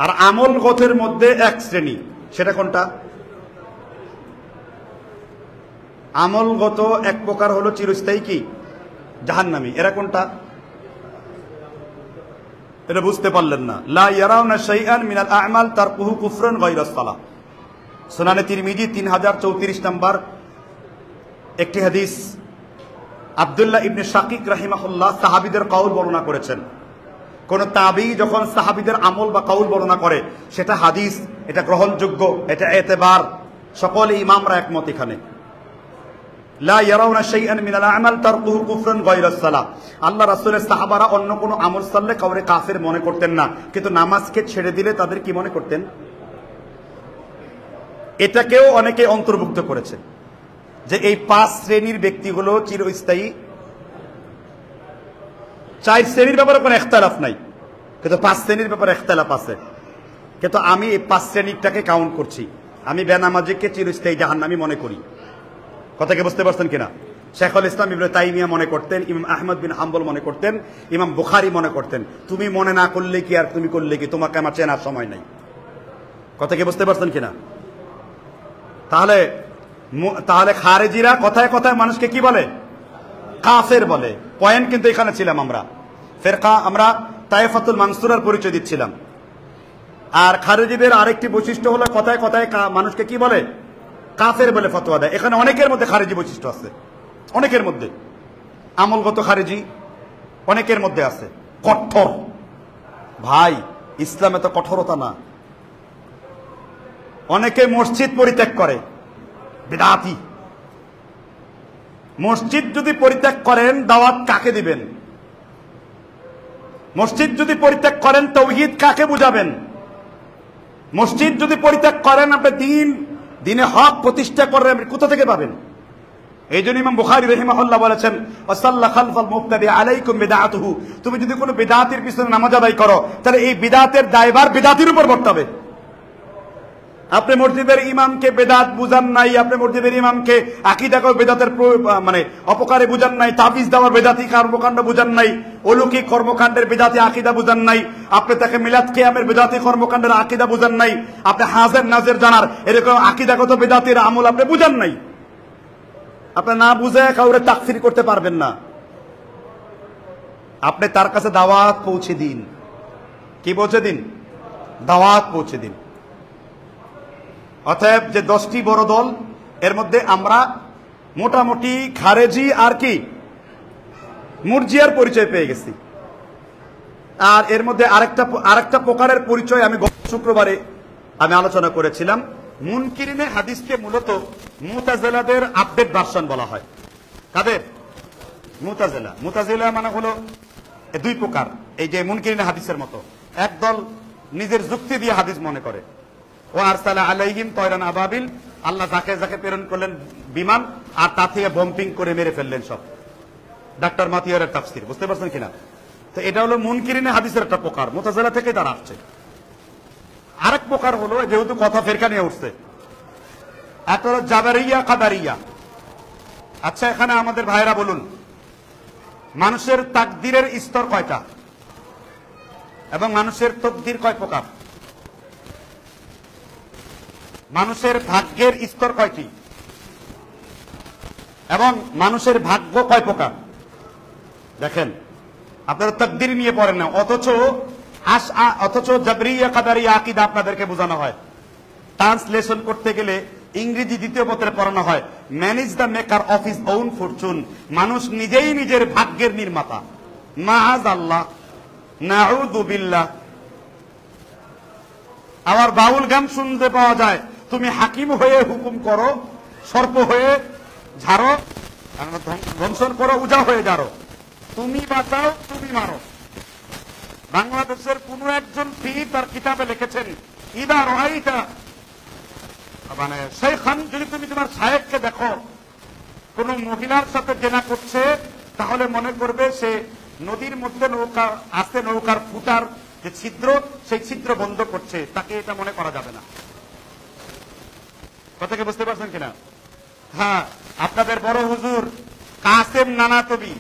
S1: আর আমলগতের মধ্যে 1 শ্রেণী, সেটা কোনটা? আমলগত এক প্রকার হলো চিরস্থায়ী কি জাহান্নামী, এরা কোনটা? এটা বুঝতে পারলেন না। লা ইয়ারাউনা শাইআন মিনাল আ'মাল তারকুহু কুফরান গায়রাস সালাহ, সুনানে তিরমিজি 3034 নম্বর একটি হাদিস। আব্দুল্লাহ ইবনে শাকিক রাহিমাহুল্লাহ সাহাবীদের কওল বর্ণনা করেছেন। কোন তাবী যখন সাহাবীদের আমল বা কওল বর্ণনা করে সেটা হাদিস, এটা গ্রহণযোগ্য, এটা এতেবার, সকলে ইমামরা একমত এখানে। লা ইয়ারাউনা শাইআন মিনাল আ'মাল তারকুহু কুফরান গায়রাস সালাহ, আল্লাহ রাসূলের সাহাবারা অন্য কোনো আমল সাল্লে কাউরে কাফের মনে করতেন না, কিন্তু নামাজকে ছেড়ে দিলে তাদের কি মনে করতেন? এটাকেও অনেকে অন্তর্ভুক্ত করেছে যে এই 5 শ্রেণীর ব্যক্তিগুলো চিরস্থায়ী। 4 শ্রেণীর ব্যাপারে কোনো ইখতিলাফ নাই, কিন্তু 5 শ্রেণীর ব্যাপারে ইখতিলাফ আছে। কিন্তু আমি এই 5 শ্রেণীটাকে কাউন্ট করছি। আমি বেনামাজিকে চিরস্থায়ী জাহান্নামী মনে করি। কথাকে বুঝতে পারছেন কিনা? শেখুল ইসলাম ইবনে তাইমিয়া মনে করতেন, ইমাম আহমদ বিন হাম্বল মনে করতেন, ইমাম বুখারী মনে করতেন। তুমি মনে না করলে কি আর তুমি করলে কি, তোমাকে আমার চেনার সময় নাই। কথাকে বুঝতে পারছেন কিনা? তাহলে খারেজিরা কথায় কথায় মানুষকে কি বলে? কাফের বলে। পয়েন্ট কিন্তু এখানে ছিলাম আমরা ফিরকা, আমরা তায়েফাতুল মানসুরার পরিচয় দিচ্ছিলাম। আর খারেজিদের আরেকটি বৈশিষ্ট্য হলো কথায় কথায় মানুষকে কি বলে? কাফের বলে ফতোয়া দেয়। এখানে অনেকের মধ্যে খারেজি বৈশিষ্ট্য আছে, অনেকের মধ্যে আমলগত খারেজি অনেকের মধ্যে আছে। কঠোর ভাই, ইসলামে তো কঠোরতা না। অনেকে মসজিদ পরিত্যাগ করে, বিদআতি। মসজিদ যদি পরিত্যাগ করেন দাওয়াত কাকে দিবেন? মসজিদ যদি পরিত্যাগ করেন তাওহীদ কাকে বুঝাবেন? মসজিদ যদি পরিত্যাগ করেন আপনি দিনে হক প্রতিষ্ঠা করেন, কোথা থেকে পাবেন? এই জন্য ইমাম বুখারী রাহিমাহুল্লাহ বলেছেন, ওয়াসাল্লা খালফাল মুবতাদি আলাইকুম বিদআতুহু, তুমি যদি কোনো বিদআতের পিছনে নামাজ আদায় করো তাহলে এই বিদআতের দায়ভার বিদআতির উপর বর্তাবে। আপনি মসজিদের ইমামকে বেদাত বুঝান নাই, আপনি মসজিদের ইমামকে আকীদাকে বেদাতের মানে অপকারে বুঝান নাই, তাবিজ দেওয়ার বেদাতি কর্মকাণ্ড বুঝান নাই, অলৌকিক কর্মকাণ্ডের বেদাতি আকীদা বুঝান নাই, আপনি তাকে মিলাদ কিয়ামের বেদাতি কর্মকাণ্ডের আকীদা বুঝান নাই, আপনি হাজের নাজের জানার এরকম আকীদাগত বেদাতির আমল আপনি বুঝান নাই। আপনি না বুঝে কাউরে তাকফির করতে পারবেন না। আপনি তার কাছে দাওয়াত পৌঁছে দিন। কি পৌঁছে দিন? দাওয়াত পৌঁছে দিন। অতএব যে 10টি বড় দল, এর মধ্যে আমরা মোটামুটি খারেজি আর কি মুরজিয়ার পরিচয় পেয়ে গেছি। আর এর মধ্যে আরেকটা প্রকারের পরিচয় আমি গত শুক্রবারে আলোচনা করেছিলাম। মুনকিরিনে হাদিসকে মূলত মুতাজিলাদের আপডেট ভার্সন বলা হয়। কাদের? মুতাজিলা। মুতাজিলা মানে হলো 2 প্রকার। এই যে মুনকিরিনে হাদিসের মতো একদল নিজের যুক্তি দিয়ে হাদিস মনে করে, ও আরসালা আলাইহিম তয়রান আবাবিল, আল্লাহ যাকে যাকে প্রেরণ করলেন বিমান, আর তা থেকে বম্পিং করে মেরে ফেললেন সব। ডাক্তার মাতিয়ারের তাফসীর, বুঝতে পারছেন কিনা? তো এটা হলো মুনকিরিনে হাদিসের একটা প্রকার, মুতাজিলা থেকে তারা আসছে। আরেক প্রকার হলো, যেহেতু কথা ফেরকা নিয়ে উঠছে, একটা হলো জাবারিয়া কাদারিয়া। আচ্ছা, এখানে আমাদের ভাইরা বলুন, মানুষের তাকদিরের স্তর কয়টা এবং মানুষের তকদির কয় প্রকার? মানুষের ভাগ্যের স্তর কয়টি এবং মানুষের ভাগ্য কয় প্রকার? দেখেন, আপনারা তাকদীর নিয়ে পড়েন না, অথচ জাবরিয়া কাদারিয়া আকীদা আপনাদেরকে বোঝানো হয়। ট্রান্সলেশন করতে গেলে ইংরেজি 2য় পত্রে পড়ানো হয়, man is the maker of his own fortune, মানুষ নিজেই নিজের ভাগ্যের নির্মাতা। মাআজ আল্লাহ, নাউযু বিল্লাহ। আমার বাউল গান শুনতে পাওয়া যায়, তুমি হাকিম হয়ে হুকুম করো, সর্প হয়ে ঝাড়ো, ধ্বংসন করো, উজা হয়ে যারো, তুমি বাঁচাও তুমি মারো। বাংলাদেশের কোন একজন পীর তার কিতাবে লিখেছেন, ইদা রাআইতা, মানে শাইখান, যদি তুমি তোমার শায়েখকে দেখো কোন মহিলার সাথে জেনা করছে, তাহলে মনে করবে সে নদীর মধ্যে নৌকা আছে, নৌকার ফুটার যে ছিদ্র, সেই ছিদ্র বন্ধ করছে, তাকে এটা মনে করা যাবে না। কথাকে বুঝতে পারছেন কিনা? হ্যাঁ, আপনাদের বড় হুজুর কাসেম নানাতবি,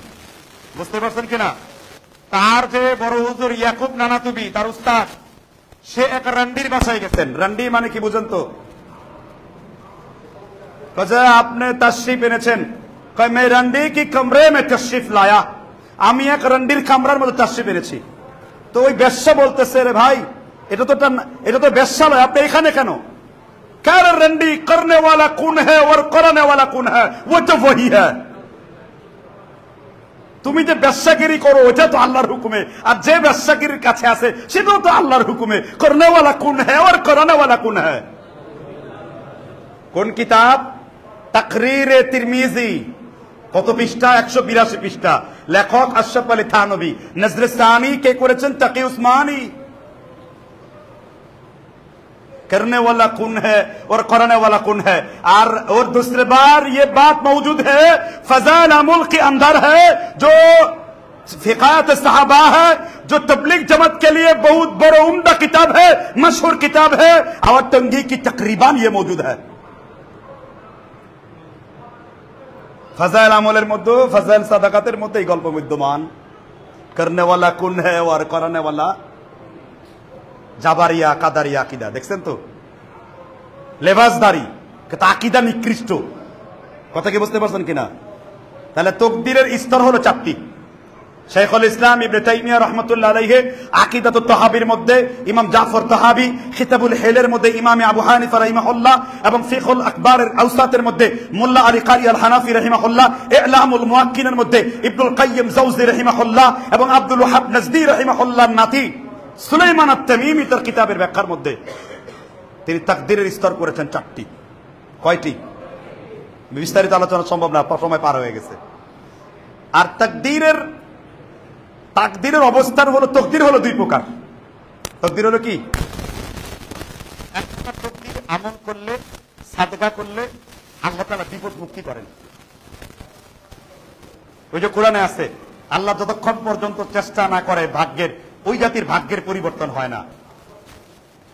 S1: বুঝতে পারছেন কিনা? তার যে বড় হুজুর ইয়াকুব নানাতবি, তার উস্তাদ, সে এক রান্ডির বাসায় গেছেন। রান্ডি মানে কি বুঝেন তো? আপনি তশরিফ এনেছেন, मैं रंडी की कमरे में तशरीफ लाया, আমি এক রন্ডির কামরার মধ্যে তশরিফ এনেছি। তো ওই বেশ্যা বলতেছে, রে ভাই এটা তো বেশ্যা নয়, আপনি এখানে কেন? কার রন্ডি করনে वाला कौन है और कराने वाला कौन है, वो तो वही है। তুমি যে বেশ্যাগিরি করো ওটা তো আল্লাহর হুকুমে, আর যে বেশ্যাগিরির কাছে আছে সেটাও তো আল্লাহর হুকুমে। করনে वाला कौन है और कराने वाला कौन है। কোন কিতাব? তাকরীরে তিরমিজি, কত পৃষ্ঠা? 182 পৃষ্ঠা। লেখক আশরাফ আলী থানভী। নজরে সানি কে করেছেন? তাকি উসমানী। करने वाला कौन है और कराने वाला कौन है। और दूसरी बार ये बात मौजूद है फज़ाइल अमल के अंदर है, जो फिकायत सहाबा है, जो तबलीग जमात के लिए बहुत बड़ा उम्दा किताब है, मशहूर किताब है, और तंगी की तकरीबन ये मौजूद है। फज़ाइल আমলের মধ্যে, फज़ाइल সাদাকাতের মধ্যে এই গল্প বিদ্যমান। करने वाला कौन है और कराने वाला জাবারিয়া কাদারিয়া আকিদা, দেখছেন তো? লেবাসদারি, কিন্তু আকিদা নিকৃষ্ট। কথা কি বুঝতে পারছেন কিনা? তাহলে তাকদীরের স্তর হলো 4টি। শাইখুল ইসলাম ইবনে তাইমিয়া রাহমাতুল্লাহ আলাইহি আকিদাতুত তাহাবীর মধ্যে ইমাম জাফর তাহাবী, কিতাবুল হিলের মধ্যে ইমাম আবু হানিফা রাহিমাহুল্লাহ, এবং ফিকহুল আকবারের আওসাতের মধ্যে মোল্লা আলী কারি আল হানাফি রাহিমাহুল্লাহ, ইলামুল মুওয়াক্কিনের মধ্যে ইবনুল কাইয়িম জাওজি রাহিমাহুল্লাহ, এবং আব্দুল ওয়াহাব নাজদি রাহিমাহুল্লাহ নাতি সুলাইমান আত-তামিমি তার কিতাবের ব্যাখ্যার মধ্যে তিনি তাকদীরের স্তর করেছেন 4টি। কয়টি? বিস্তারিত আলোচনা সম্ভব না, সময় পার হয়ে গেছে। আর তাকদীরের অবস্থান হলো, তাকদীর হলো 2 প্রকার। তাকদীর হলো কি? একটা তাকদীর আমল করলে, সাদকা করলে আল্লাহ তাআলা বিপদ মুক্তি করেন। ওই যে কোরআনে আছে, আল্লাহ যতক্ষণ পর্যন্ত চেষ্টা না করে ভাগ্যের, ওই জাতির ভাগ্যের পরিবর্তন হয় না।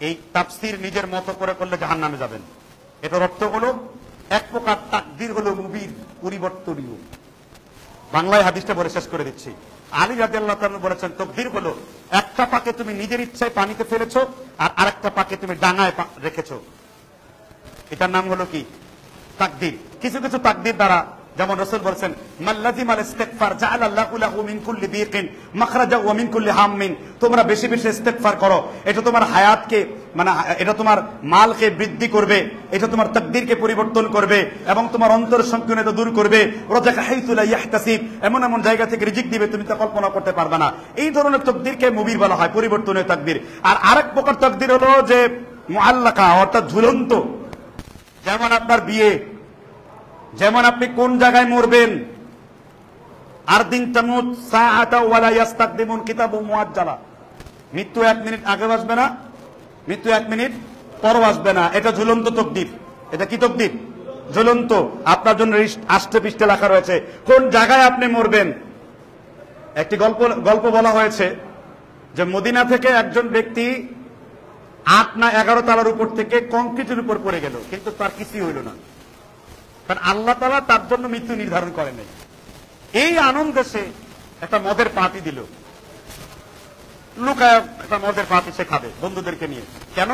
S1: এই তাফসীর নিজের মতো করে করলে জাহান্নামে যাবেন। এটার অর্থ হলো এক প্রকার তাকদীর হলো মুবির, পরিবর্তনীয়। বাংলায় হাদিসটা বলে শেষ করে দিচ্ছি। আলী রাদিয়াল্লাহু তাআলা বলেছেন, তাকদীর হলো একটা পাকে তুমি নিজের ইচ্ছায় পানিতে ফেলেছো, আর আরেকটা পাকে তুমি ডাঙায় রেখেছো, এটার নাম হলো কি? তাকদীর। কিছু কিছু তাকদীর দ্বারা, যেমন রাসূল বলেছেন, মাল্লাযিমাল ইস্তিগফার জাআলাল্লাহু লাহু মিন কুল্লি দীকিন মাখরাজা ওয়া মিন কুল্লি হাম্মিন। তোমরা বেশি বেশি ইস্তিগফার করো, এটা তোমার হায়াতকে, মানে এটা তোমার মালকে বৃদ্ধি করবে, এটা তোমার তাকদীরকে পরিবর্তন করবে, এবং তোমার অন্তর সংকীর্ণতা দূর করবে। রাযাকা হাইতু লা ইয়াহতাসিব, এমন এমন জায়গা থেকে রিজিক দিবে তুমি তা কল্পনা করতে পারবে না। এই ধরনের তাকদীরকে মুবির বলা হয়, পরিবর্তনীয় তাকদীর। আর আরেক প্রকার তাকদীর হলো যে মুআল্লাকা, অর্থাৎ ঝুলন্ত। যেমন আপনার বিয়ে, যেমন আপনি কোন জায়গায় মরবেন, আর দিন তামুত সাআতা ওয়ালা ইস্তাকদিমুন কিতাবু মুআজ্জালা, মৃত্যু 1 মিনিট আগে আসবে না, মৃত্যু 1 মিনিট পরও আসবে না। এটা ঝুলন্ত তাকদীর। এটা কি তাকদীর? ঝুলন্ত। আপনার জন্য আষ্টে পৃষ্ঠে লেখা রয়েছে কোন জায়গায় আপনি মরবেন। একটি গল্প বলা হয়েছে যে মদিনা থেকে একজন ব্যক্তি 8 না 11 তলার উপর থেকে কংক্রিটের উপর পড়ে গেল, কিন্তু তার কিছুই হইল না, কারণ আল্লাহ তাআলা তার জন্য মৃত্যু নির্ধারণ করে নাই। এই আনন্দে সে একটা মদের পার্টি দিল, লুকায় একটা মদের পার্টি সে খাবে বন্ধুদেরকে নিয়ে। কেন?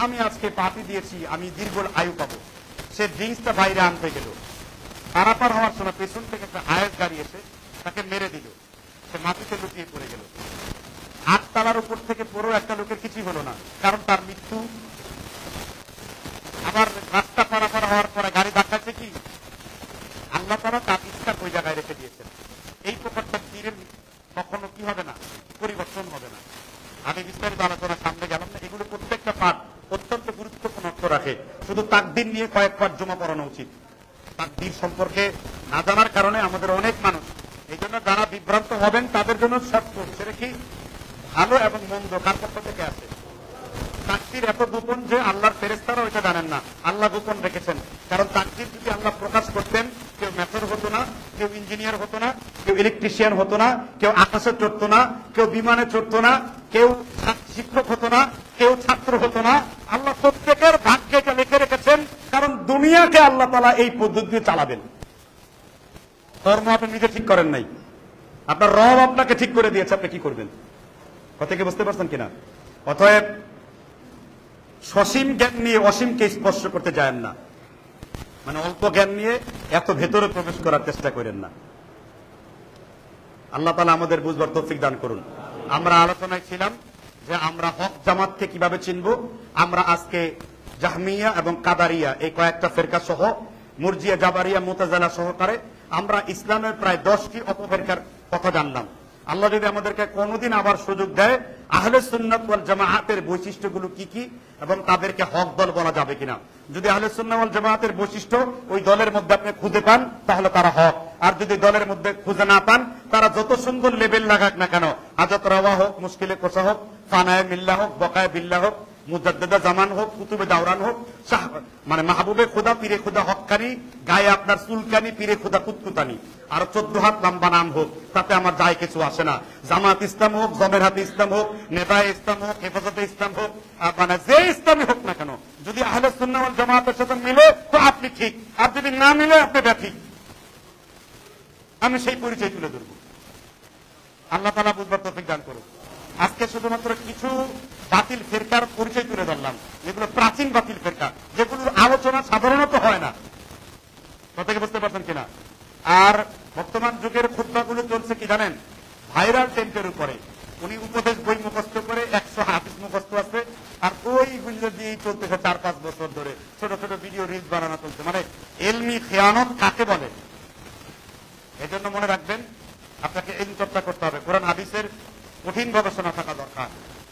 S1: আমি আজকে পার্টি দিয়েছি, আমি দীর্ঘ আয়ু পাবো। সে ড্রিঙ্কসটা বাইরে আনতে গেল, পারাপার হওয়ার সময় পেছন থেকে একটা আয়েস গাড়ি এসে তাকে মেরে দিল, সে মাটিতে লুকিয়ে পড়ে গেল। 8 তলার উপর থেকে পড়েও একটা লোকের কিছুই হলো না, কারণ তার মৃত্যু। আবার রাস্তা পারাপার হওয়ার পরে গাড়ি ধাক্কাচ্ছে কি? আল্লাহ তাআলা তার ইচ্ছা ওই জায়গায় রেখে দিয়েছেন। এই প্রকার তাকদীরের কখনো কি হবে না, পরিবর্তন হবে না। আমি বিস্তারিত আলোচনা সামনে গেলাম না, এগুলো প্রত্যেকটা পাঠ অত্যন্ত গুরুত্বপূর্ণ অর্থ রাখে। শুধু তাকদীর নিয়ে কয়েক পাঠ জমা পড়ানো উচিত। তাকদীর সম্পর্কে না জানার কারণে আমাদের অনেক মানুষ, এই জন্য যারা বিভ্রান্ত হবেন তাদের জন্য শর্ত সেটা কি, ভালো এবং মন্দ কার পক্ষ থেকে আছে। তাকদীর এত গোপন যে আল্লাহর ফেরেশতারাও এটা জানেন না, আল্লাহ গোপন রেখেছেন। কারণ তাকদীর যদি আল্লাহ প্রকাশ করতেন, কেউ মেথর হতো না, কেউ ইঞ্জিনিয়ার হতো না, কেউ ইলেকট্রিশিয়ান হতো না, কেউ আকাশে চড়তো না, কেউ বিমানে চড়তো না, কেউ শিক্ষক হতো না, কেউ ছাত্র হতো না। আল্লাহ প্রত্যেকের ভাগ্যে এটা লিখে রেখেছেন, কারণ দুনিয়াকে আল্লাহ তাআলা এই পদ্ধতিতে চালাবেন। ধর্ম আপনি নিজে ঠিক করেন নাই, আপনার রব আপনাকে ঠিক করে দিয়েছে, আপনি কি করবেন? কথা কি বুঝতে পারছেন কিনা? অতএব সসীম জ্ঞান নিয়ে অসীমকে স্পর্শ করতে যায়েন না, মানে অল্প জ্ঞান নিয়ে এত ভেতরে প্রবেশ করার চেষ্টা করেন না। আল্লাহ তাআলা আমাদের বুঝবার তৌফিক দান করুন। আমরা আলোচনায় ছিলাম যে আমরা হক জামাতকে কিভাবে চিনব। আমরা আজকে জাহমিয়া এবং কাদারিয়া এই কয়েকটা ফেরকা সহ মুরজিয়া, জাবারিয়া, মুতাজিলা সহকারে আমরা ইসলামের প্রায় 10টি অপফেরকার কথা জানলাম। আল্লাহ যদি আমাদেরকে কোনোদিন আবার সুযোগ দেয়, আহলে সুন্নাত ওয়াল জামাআতের বৈশিষ্ট্যগুলো কি কি এবং তাদেরকে হক দল বলা যাবে কিনা। যদি আহলে সুন্নাত ওয়াল জামাআতের বৈশিষ্ট্য ওই দলের মধ্যে আপনি খুঁজে পান তাহলে তারা হক, আর যদি দলের মধ্যে খুঁজে না পান, তারা যত সুন্দর লেবেল লাগাক না কেন, হাজত রাওয়া হোক, মুশকিলে কোসা হোক, ফানায়ে মিল্লাহ হোক, বকায়ে বিল্লাহ হোক, মুজাদ্দেদা জামান হোক, কুতুবে দাওরান হোক, মানে মাহবুবে খোদা, পীরে খোদা হক্কানি, গায়ে আপনার চুলকানি, পীরে খোদা কুতকুতানি, আর 14 হাত লম্বা নাম হোক, তাতে আমার যায় কিছু আসে না। জামাত ইসলাম হোক, জমের হাতে ইসলাম হোক, নেতায় ইসলাম হোক, হেফাজতে ইসলাম হোক, মানে যে ইসলামী হোক না কেন, যদি আহলে সুন্নাত ওয়াল জামাতের সাথে মিলে তো আপনি ঠিক, আর যদি না মিলে আপনি ব্যাঠিক। আমি সেই পরিচয় তুলে ধরব। আল্লাহ তাআলা বুঝবার তৌফিক দান করুন। আজকে শুধুমাত্র কিছু বাতিল ফেরকার পরিচয় তুলে ধরলাম, যেগুলো প্রাচীন বাতিল ফেরকা, যেগুলোর আলোচনা সাধারণত হয় না। কথা বুঝতে পারছেন কিনা? আর বর্তমান যুগের খুতবাগুলো চলছে কি জানেন, ভাইরাল টেম্পের উপরে। উনি উপদেশ বই মুখস্থ করে 100 হাদিস মুখস্থ আছে, আর ওইগুলো দিয়েই চলতেছে 4-5 বছর ধরে। ছোট ছোট ভিডিও রিলস বানানো চলছে। মানে ইলমি খেয়ানত কাকে বলে? এজন্য মনে রাখবেন, আপনাকে ইলম চর্চা করতে হবে, কোরআন হাদিসের কঠিন গবেষণা থাকা দরকার।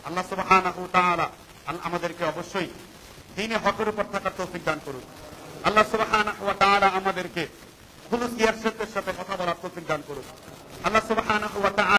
S1: আল্লাহ সুবহানাহু ওয়া তাআলা আমাদেরকে অবশ্যই দ্বীনে হকের উপর থাকার তৌফিক দান করুন। আল্লাহ সুবহানাহু ওয়া তাআলা আমাদেরকে খুলুস ইয়ারশেদের সাথে কথা বলার তৌফিক দান করুন। আল্লাহ সুবহানাহু ওয়া তাআলা